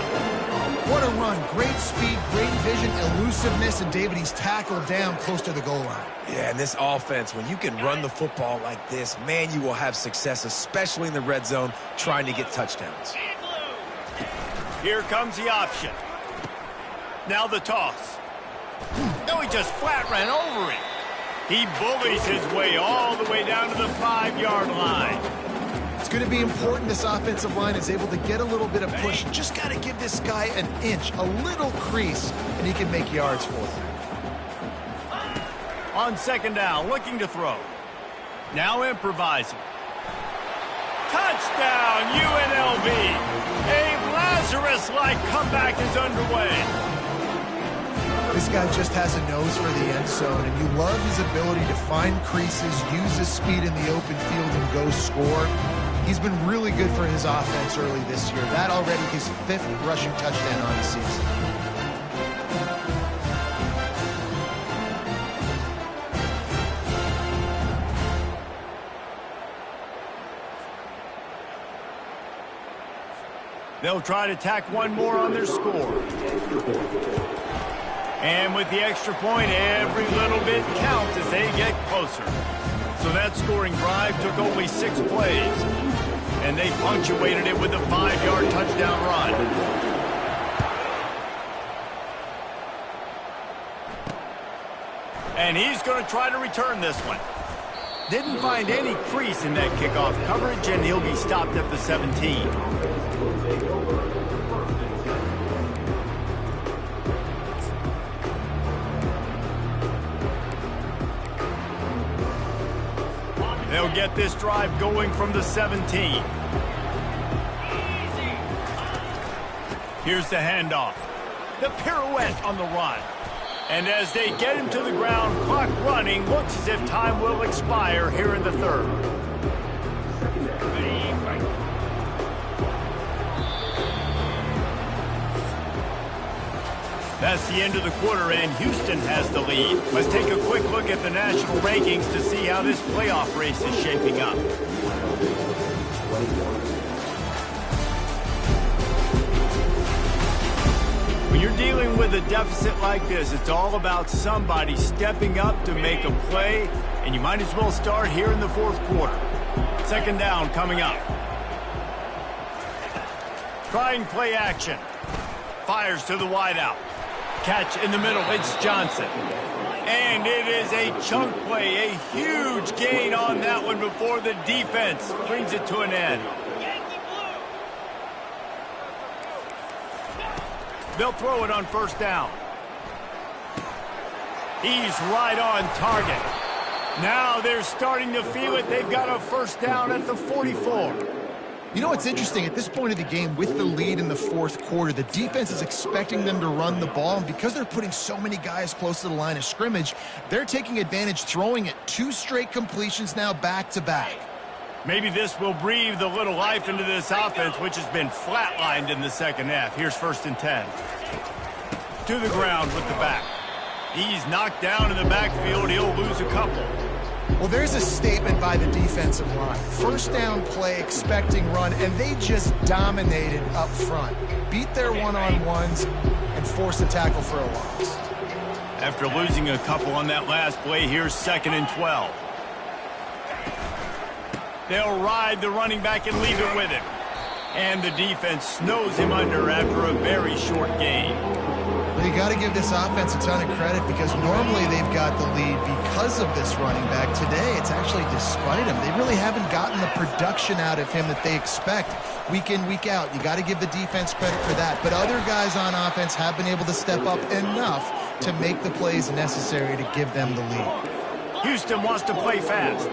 What a run. Great speed, great vision, elusiveness, and David, he's tackled down close to the goal line. Yeah, and this offense, when you can run the football like this, man, you will have success, especially in the red zone, trying to get touchdowns. Here comes the option. Now the toss. No, he just flat ran over it. He bullies his way all the way down to the 5-yard line. It's going to be important this offensive line is able to get a little bit of push. Just got to give this guy an inch, a little crease, and he can make yards for him. On 2nd down, looking to throw. Now improvising. Touchdown, UNLV. A Lazarus-like comeback is underway. This guy just has a nose for the end zone, and you love his ability to find creases, use his speed in the open field, and go score. He's been really good for his offense early this year. That already his 5th rushing touchdown on the season. They'll try to tack one more on their score. And with the extra point, every little bit counts as they get closer. So that scoring drive took only 6 plays. And they punctuated it with a 5-yard touchdown run. And he's going to try to return this one. Didn't find any crease in that kickoff coverage, and he'll be stopped at the 17. They'll get this drive going from the 17. Here's the handoff. The pirouette on the run. And as they get him to the ground, clock running, looks as if time will expire here in the third. That's the end of the quarter, and Houston has the lead. Let's take a quick look at the national rankings to see how this playoff race is shaping up. When you're dealing with a deficit like this, it's all about somebody stepping up to make a play, and you might as well start here in the fourth quarter. Second down coming up. Trying play action. Fires to the wideout. Catch in the middle, it's Johnson. And it is a chunk play, a huge gain on that one before the defense brings it to an end. They'll throw it on first down. He's right on target. Now they're starting to feel it. They've got a first down at the 44. You know what's interesting? At this point of the game, with the lead in the fourth quarter, the defense is expecting them to run the ball, and because they're putting so many guys close to the line of scrimmage, they're taking advantage, throwing it 2 straight completions now back-to-back. Maybe this will breathe a little life into this offense, which has been flatlined in the second half. Here's 1st and 10. To the ground with the back. He's knocked down in the backfield. He'll lose a couple. Well, there's a statement by the defensive line. First down play, expecting run, and they just dominated up front. Beat their one-on-ones and forced a tackle for a loss. After losing a couple on that last play, here's 2nd and 12. They'll ride the running back and leave it with him. And the defense snows him under after a very short gain. Well, you got to give this offense a ton of credit because normally they've got the lead because of this running back. Today, it's actually despite him. They really haven't gotten the production out of him that they expect week in, week out. You got to give the defense credit for that. But other guys on offense have been able to step up enough to make the plays necessary to give them the lead. Houston wants to play fast.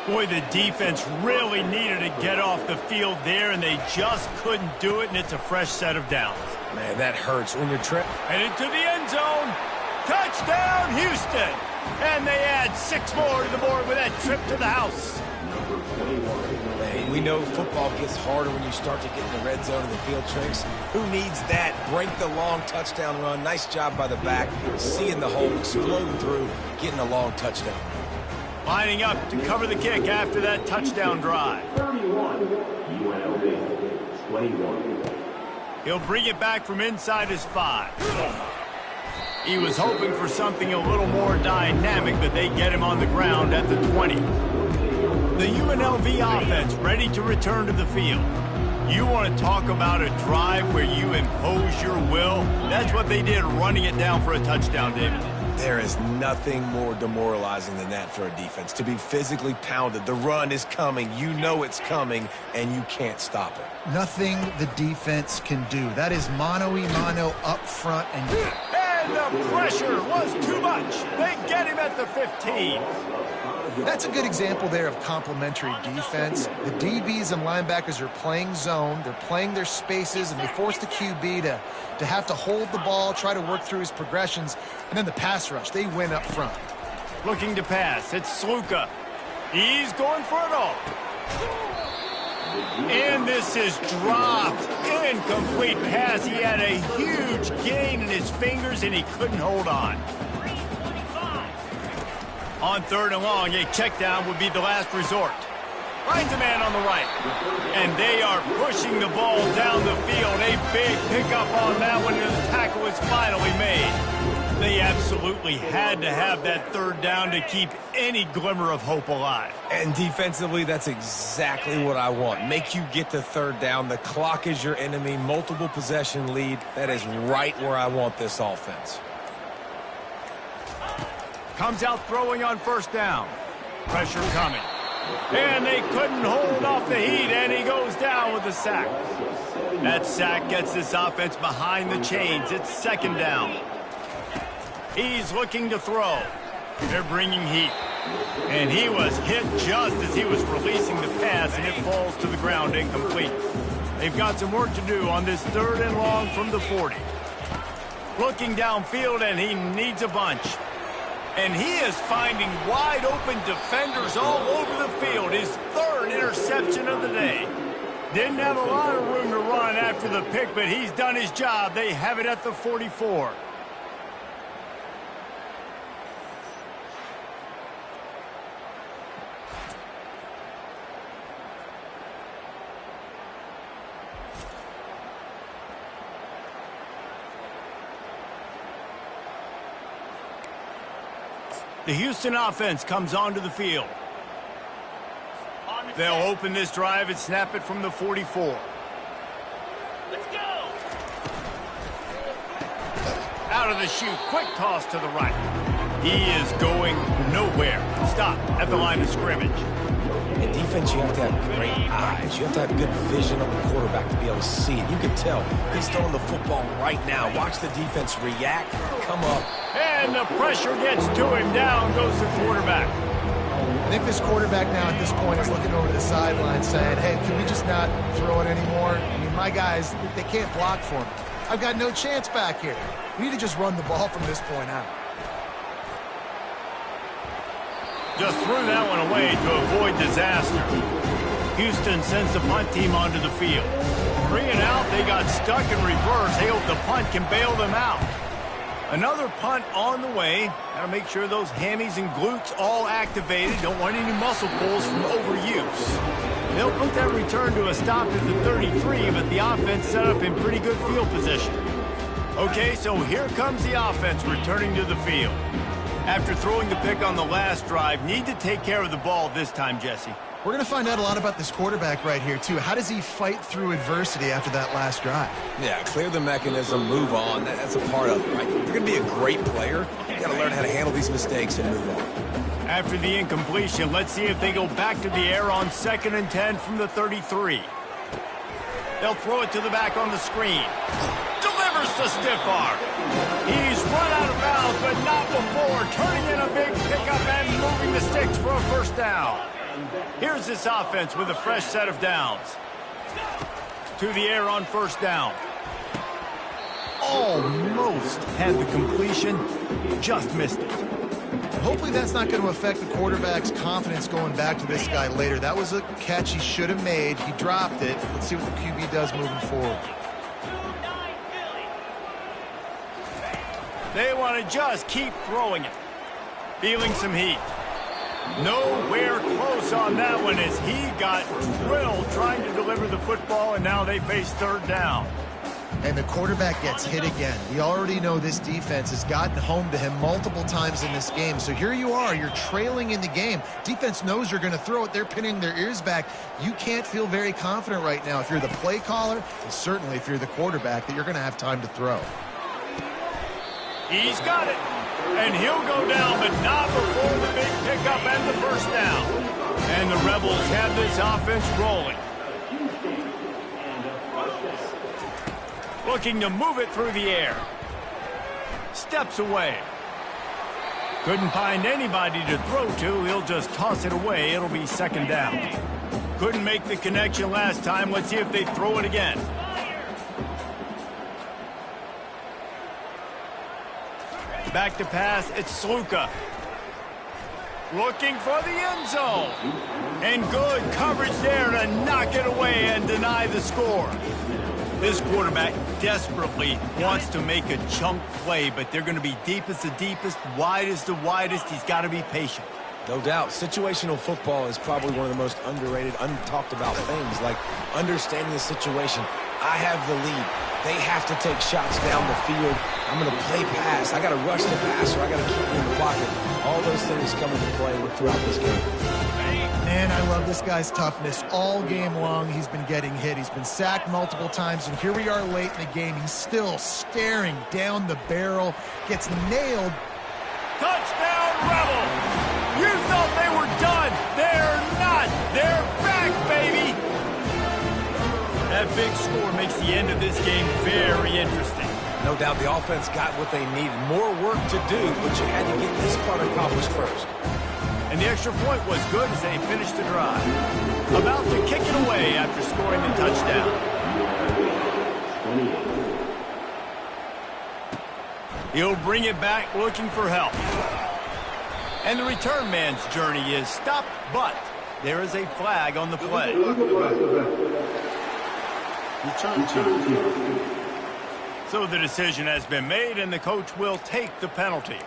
Boy, the defense really needed to get off the field there, and they just couldn't do it, and it's a fresh set of downs. Man, that hurts when you're tripping. Headed to the end zone. Touchdown, Houston! And they add 6 more to the board with that trip to the house. Man, we know football gets harder when you start to get in the red zone and the field tricks. Who needs that? Break the long touchdown run. Nice job by the back. Seeing the hole, exploding through, getting a long touchdown. Lining up to cover the kick after that touchdown drive. 31, UNLV, 21. He'll bring it back from inside his 5. He was hoping for something a little more dynamic, but they get him on the ground at the 20. The UNLV offense ready to return to the field. You want to talk about a drive where you impose your will? That's what they did, running it down for a touchdown, David. There is nothing more demoralizing than that for a defense. To be physically pounded. The run is coming. You know it's coming, and you can't stop it. Nothing the defense can do. That is mano-a-mano up front. And the pressure was too much. They get him at the 15. That's a good example there of complementary defense. The DBs and linebackers are playing zone. They're playing their spaces, and they force the QB to have to hold the ball, try to work through his progressions, and then the pass rush. They win up front. Looking to pass. It's Sluka. He's going for it all. And this is dropped. Incomplete pass. He had a huge gain in his fingers, and he couldn't hold on. On 3rd and long, a check down would be the last resort. Finds a man on the right. And they are pushing the ball down the field. A big pickup on that one, and the tackle is finally made. They absolutely had to have that 3rd down to keep any glimmer of hope alive. And defensively, that's exactly what I want. Make you get the 3rd down. The clock is your enemy. Multiple possession lead. That is right where I want this offense. Comes out throwing on 1st down. Pressure coming. And they couldn't hold off the heat, and he goes down with a sack. That sack gets this offense behind the chains. It's second down. He's looking to throw. They're bringing heat. And he was hit just as he was releasing the pass, and it falls to the ground incomplete. They've got some work to do on this 3rd and long from the 40. Looking downfield, and he needs a bunch. And he is finding wide open defenders all over the field. His 3rd interception of the day. Didn't have a lot of room to run after the pick, but he's done his job. They have it at the 44. The Houston offense comes onto the field. They'll open this drive and snap it from the 44. Let's go! Out of the chute, quick toss to the right. He is going nowhere. Stop at the line of scrimmage. In defense, you have to have great eyes. You have to have good vision on the quarterback to be able to see it. You can tell he's throwing the football right now. Watch the defense react, come up. And the pressure gets to him. Down goes the quarterback. I think this quarterback now at this point is looking over the sideline saying, hey, can we just not throw it anymore? I mean, my guys, they can't block for me. I've got no chance back here. We need to just run the ball from this point out. Just threw that one away to avoid disaster. Houston sends the punt team onto the field. 3 and out, they got stuck in reverse. They hope the punt can bail them out. Another punt on the way. Got to make sure those hammies and glutes all activated. Don't want any muscle pulls from overuse. They'll put that return to a stop at the 33, but the offense set up in pretty good field position. Okay, so here comes the offense returning to the field. After throwing the pick on the last drive, need to take care of the ball this time, Jesse. We're going to find out a lot about this quarterback right here, too. How does he fight through adversity after that last drive? Yeah, clear the mechanism, move on. That's a part of it, right? If you're going to be a great player, you got to learn how to handle these mistakes and move on. After the incompletion, let's see if they go back to the air on 2nd and 10 from the 33. They'll throw it to the back on the screen. Delivers the stiff arm. He's run out of bounds, but not before turning in a big pickup and moving the sticks for a first down. Here's this offense with a fresh set of downs. To the air on first down. Almost had the completion, just missed it. Hopefully that's not going to affect the quarterback's confidence going back to this guy later. That was a catch he should have made. He dropped it. Let's see what the QB does moving forward. They want to just keep throwing it. Feeling some heat. Nowhere close on that one as he got drilled trying to deliver the football, and now they face 3rd down. And the quarterback gets hit again. We already know this defense has gotten home to him multiple times in this game. So here you are, you're trailing in the game. Defense knows you're going to throw it. They're pinning their ears back. You can't feel very confident right now if you're the play caller, and certainly if you're the quarterback, that you're going to have time to throw. He's got it. And he'll go down, but not before the big pickup and the first down. And the Rebels have this offense rolling. Looking to move it through the air. Steps away. Couldn't find anybody to throw to. He'll just toss it away. It'll be 2nd down. Couldn't make the connection last time. Let's see if they throw it again. Back to pass, it's Sluka. Looking for the end zone. And good coverage there to knock it away and deny the score. This quarterback desperately wants to make a chunk play, but they're going to be deep as the deepest, wide as the widest. He's got to be patient. No doubt. Situational football is probably one of the most underrated, untalked about things, like understanding the situation. I have the lead. They have to take shots down the field. I'm going to play pass. I got to rush the passer. I got to keep him in the pocket. All those things come into play throughout this game. Man, I love this guy's toughness. All game long, he's been getting hit. He's been sacked multiple times, and here we are late in the game. He's still staring down the barrel. Gets nailed. Touchdown, Rebels! You thought they were done. That big score makes the end of this game very interesting. No doubt the offense got what they needed. More work to do, but you had to get this part accomplished first. And the extra point was good as they finished the drive. About to kick it away after scoring the touchdown. He'll bring it back looking for help. And the return man's journey is stopped, but there is a flag on the play. So the decision has been made, and the coach will take the penalty.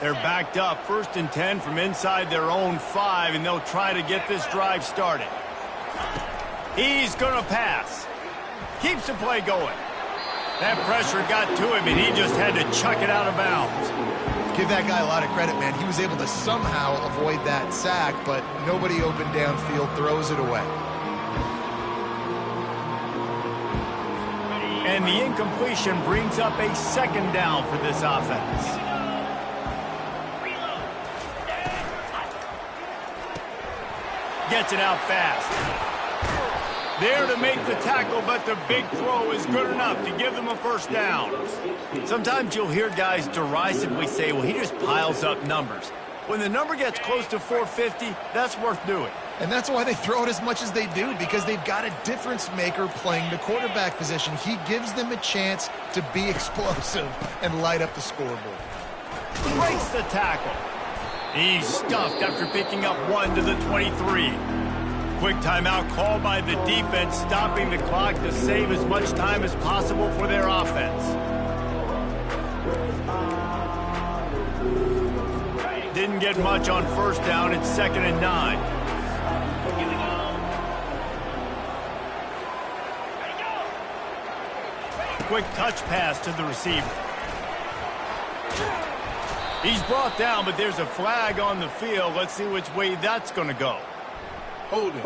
They're backed up, 1st and 10 from inside their own 5, and they'll try to get this drive started. He's going to pass. Keeps the play going. That pressure got to him, and he just had to chuck it out of bounds. Give that guy a lot of credit, man. He was able to somehow avoid that sack, but nobody open downfield, throws it away. And the incompletion brings up a 2nd down for this offense. Gets it out fast. There to make the tackle, but the big throw is good enough to give them a 1st down. Sometimes you'll hear guys derisively say, well, he just piles up numbers. When the number gets close to 450, that's worth doing. And that's why they throw it as much as they do, because they've got a difference maker playing the quarterback position. He gives them a chance to be explosive and light up the scoreboard. Breaks the tackle. He's stuffed after picking up 1 to the 23. Quick timeout called by the defense, stopping the clock to save as much time as possible for their offense. Didn't get much on 1st down. It's 2nd and 9. Quick touch pass to the receiver. He's brought down, but there's a flag on the field. Let's see which way that's going to go. Holding.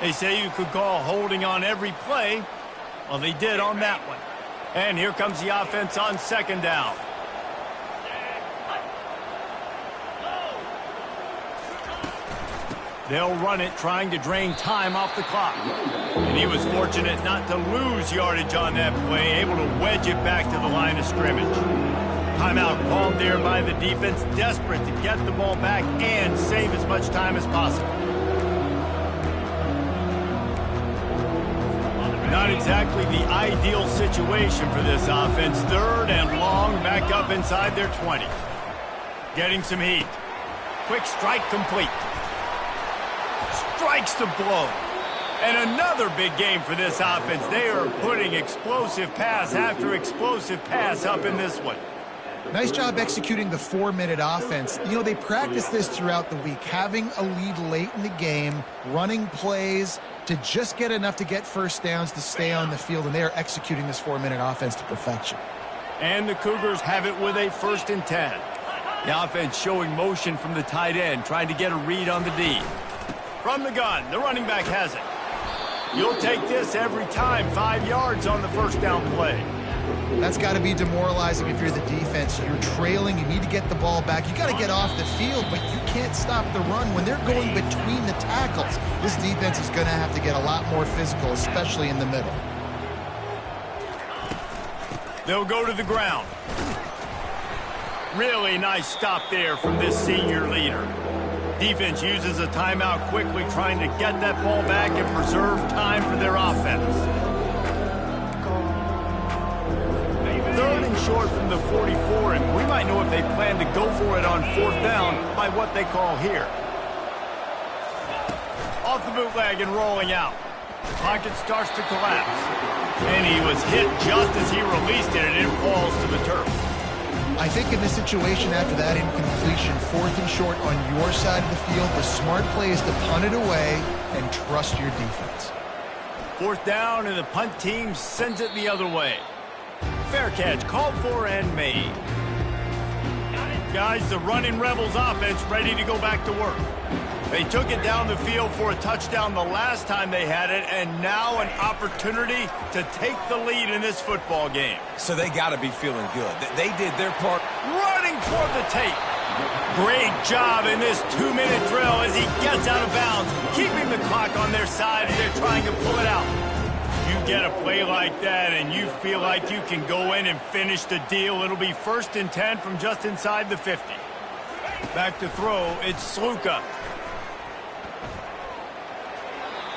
They say you could call holding on every play. Well, they did on that one. And here comes the offense on 2nd down. They'll run it, trying to drain time off the clock. And he was fortunate not to lose yardage on that play, able to wedge it back to the line of scrimmage. Timeout called there by the defense, desperate to get the ball back and save as much time as possible. Not exactly the ideal situation for this offense. 3rd and long, back up inside their 20. Getting some heat. Quick strike complete. Strikes the blow. And another big game for this offense. They are putting explosive pass after explosive pass up in this one. Nice job executing the 4-minute offense. You know, they practice this throughout the week, having a lead late in the game, running plays to just get enough to get 1st downs to stay on the field, and they are executing this 4-minute offense to perfection. And the Cougars have it with a 1st and 10. The offense showing motion from the tight end, trying to get a read on the D. From the gun, the running back has it. You'll take this every time. 5 yards on the 1st down play. That's got to be demoralizing if you're the defense. You're trailing. You need to get the ball back. You got to get off the field, but you can't stop the run. When they're going between the tackles, this defense is going to have to get a lot more physical, especially in the middle. They'll go to the ground. Really nice stop there from this senior leader. Defense uses a timeout quickly, trying to get that ball back and preserve time for their offense. 3rd and short from the 44, and we might know if they plan to go for it on 4th down by what they call here. Off the bootleg and rolling out. Pocket starts to collapse. And he was hit just as he released it, and it falls to the turf. I think in this situation after that incompletion, 4th and short on your side of the field, the smart play is to punt it away and trust your defense. 4th down, and the punt team sends it the other way. Fair catch called for and made. Guys, the running Rebels offense ready to go back to work. They took it down the field for a touchdown the last time they had it, and now an opportunity to take the lead in this football game. So they got to be feeling good. They did their part. Running toward the tape. Great job in this 2-minute drill as he gets out of bounds, keeping the clock on their side as they're trying to pull it out. You get a play like that and you feel like you can go in and finish the deal. It'll be 1st and 10 from just inside the 50. Back to throw, it's Sluka.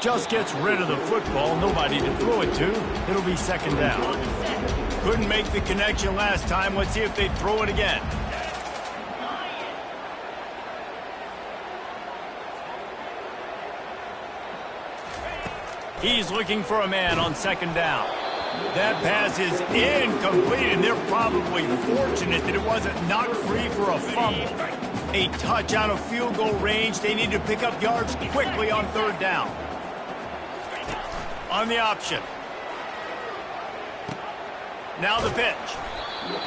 Just gets rid of the football, nobody to throw it to. It'll be 2nd down. Couldn't make the connection last time. Let's see if they throw it again. He's looking for a man on 2nd down. That pass is incomplete, and they're probably fortunate that it wasn't knocked free for a fumble. A touch out of field goal range. They need to pick up yards quickly on 3rd down. On the option. Now the pitch.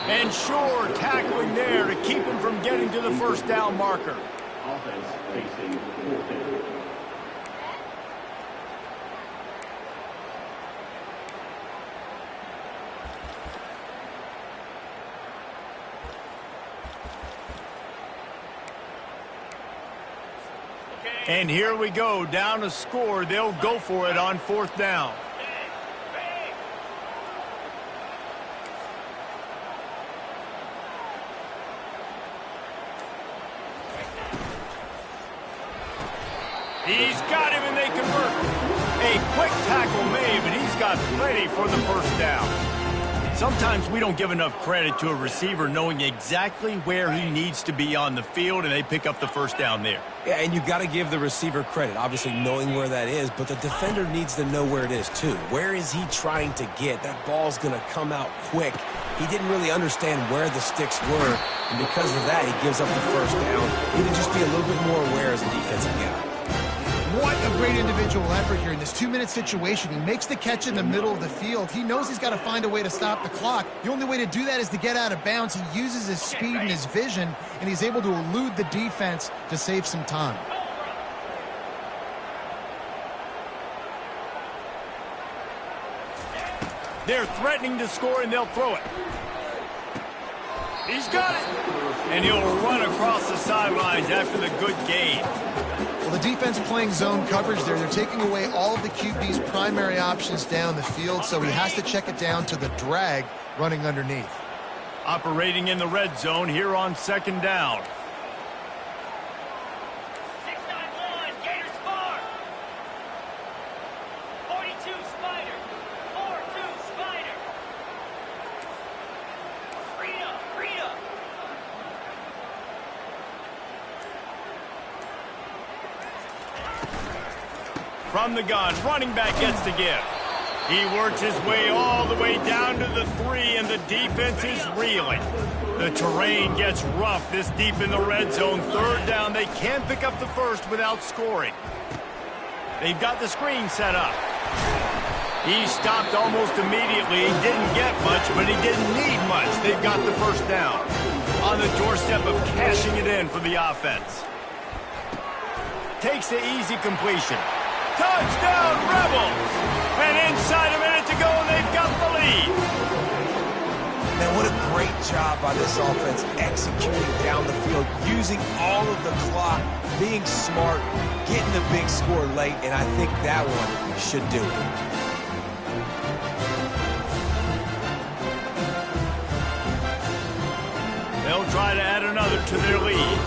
And sure, tackling there to keep him from getting to the 1st down marker. Offense facing 4th. And here we go, down a score. They'll go for it on 4th down. He's got him and they convert. A quick tackle made, but he's got plenty for the 1st down. Sometimes we don't give enough credit to a receiver knowing exactly where he needs to be on the field, and they pick up the 1st down there. Yeah, and you got to give the receiver credit, obviously knowing where that is, but the defender needs to know where it is too. Where is he trying to get? That ball's going to come out quick. He didn't really understand where the sticks were, and because of that, he gives up the 1st down. He need to just be a little bit more aware as a defensive guy. What a great individual effort here in this 2-minute situation. He makes the catch in the middle of the field. He knows he's got to find a way to stop the clock. The only way to do that is to get out of bounds. He uses his speed and his vision, and he's able to elude the defense to save some time. They're threatening to score, and they'll throw it. He's got it. And he'll run across the sidelines after the good gain. Well, the defense playing zone coverage there. They're taking away all of the QB's primary options down the field, so he has to check it down to the drag running underneath. Operating in the red zone here on 2nd down. 691, Gators Spark. 42 Spider. 4-2 Spider. Rita. From the gun, running back gets to give. He works his way all the way down to the 3, and the defense is reeling. The terrain gets rough this deep in the red zone. 3rd down, they can't pick up the 1st without scoring. They've got the screen set up. He stopped almost immediately. He didn't get much, but he didn't need much. They've got the 1st down. On the doorstep of cashing it in for the offense. Takes the easy completion. Touchdown, Rebels! And inside a minute to go, and they've got the lead. Man, what a great job by this offense executing down the field, using all of the clock, being smart, getting the big score late, and I think that one should do it. They'll try to add another to their lead.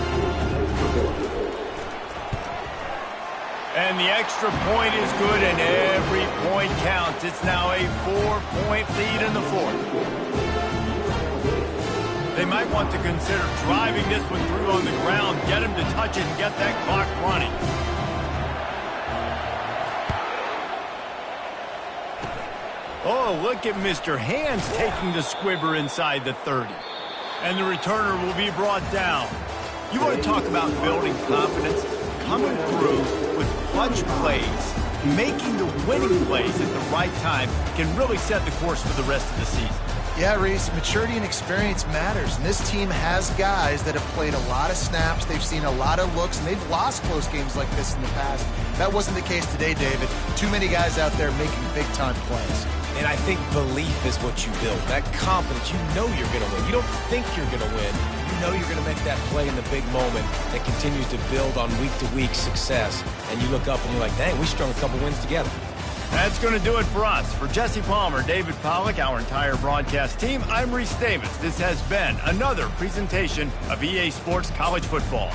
And the extra point is good, and every point counts. It's now a 4-point lead in the 4th. They might want to consider driving this one through on the ground, get him to touch it, and get that clock running. Oh, look at Mr. Hands taking the squibber inside the 30. And the returner will be brought down. You want to talk about building confidence? Coming through with clutch plays, making the winning plays at the right time can really set the course for the rest of the season. Yeah, Reese, maturity and experience matters, and this team has guys that have played a lot of snaps, they've seen a lot of looks, and they've lost close games like this in the past. That wasn't the case today, David. Too many guys out there making big-time plays. And I think belief is what you build. That confidence, you know you're going to win. You don't think you're going to win. You know you're going to make that play in the big moment that continues to build on week-to-week success. And you look up and you're like, dang, we strung a couple wins together. That's going to do it for us. For Jesse Palmer, David Pollack, our entire broadcast team, I'm Reese Davis. This has been another presentation of EA Sports College Football.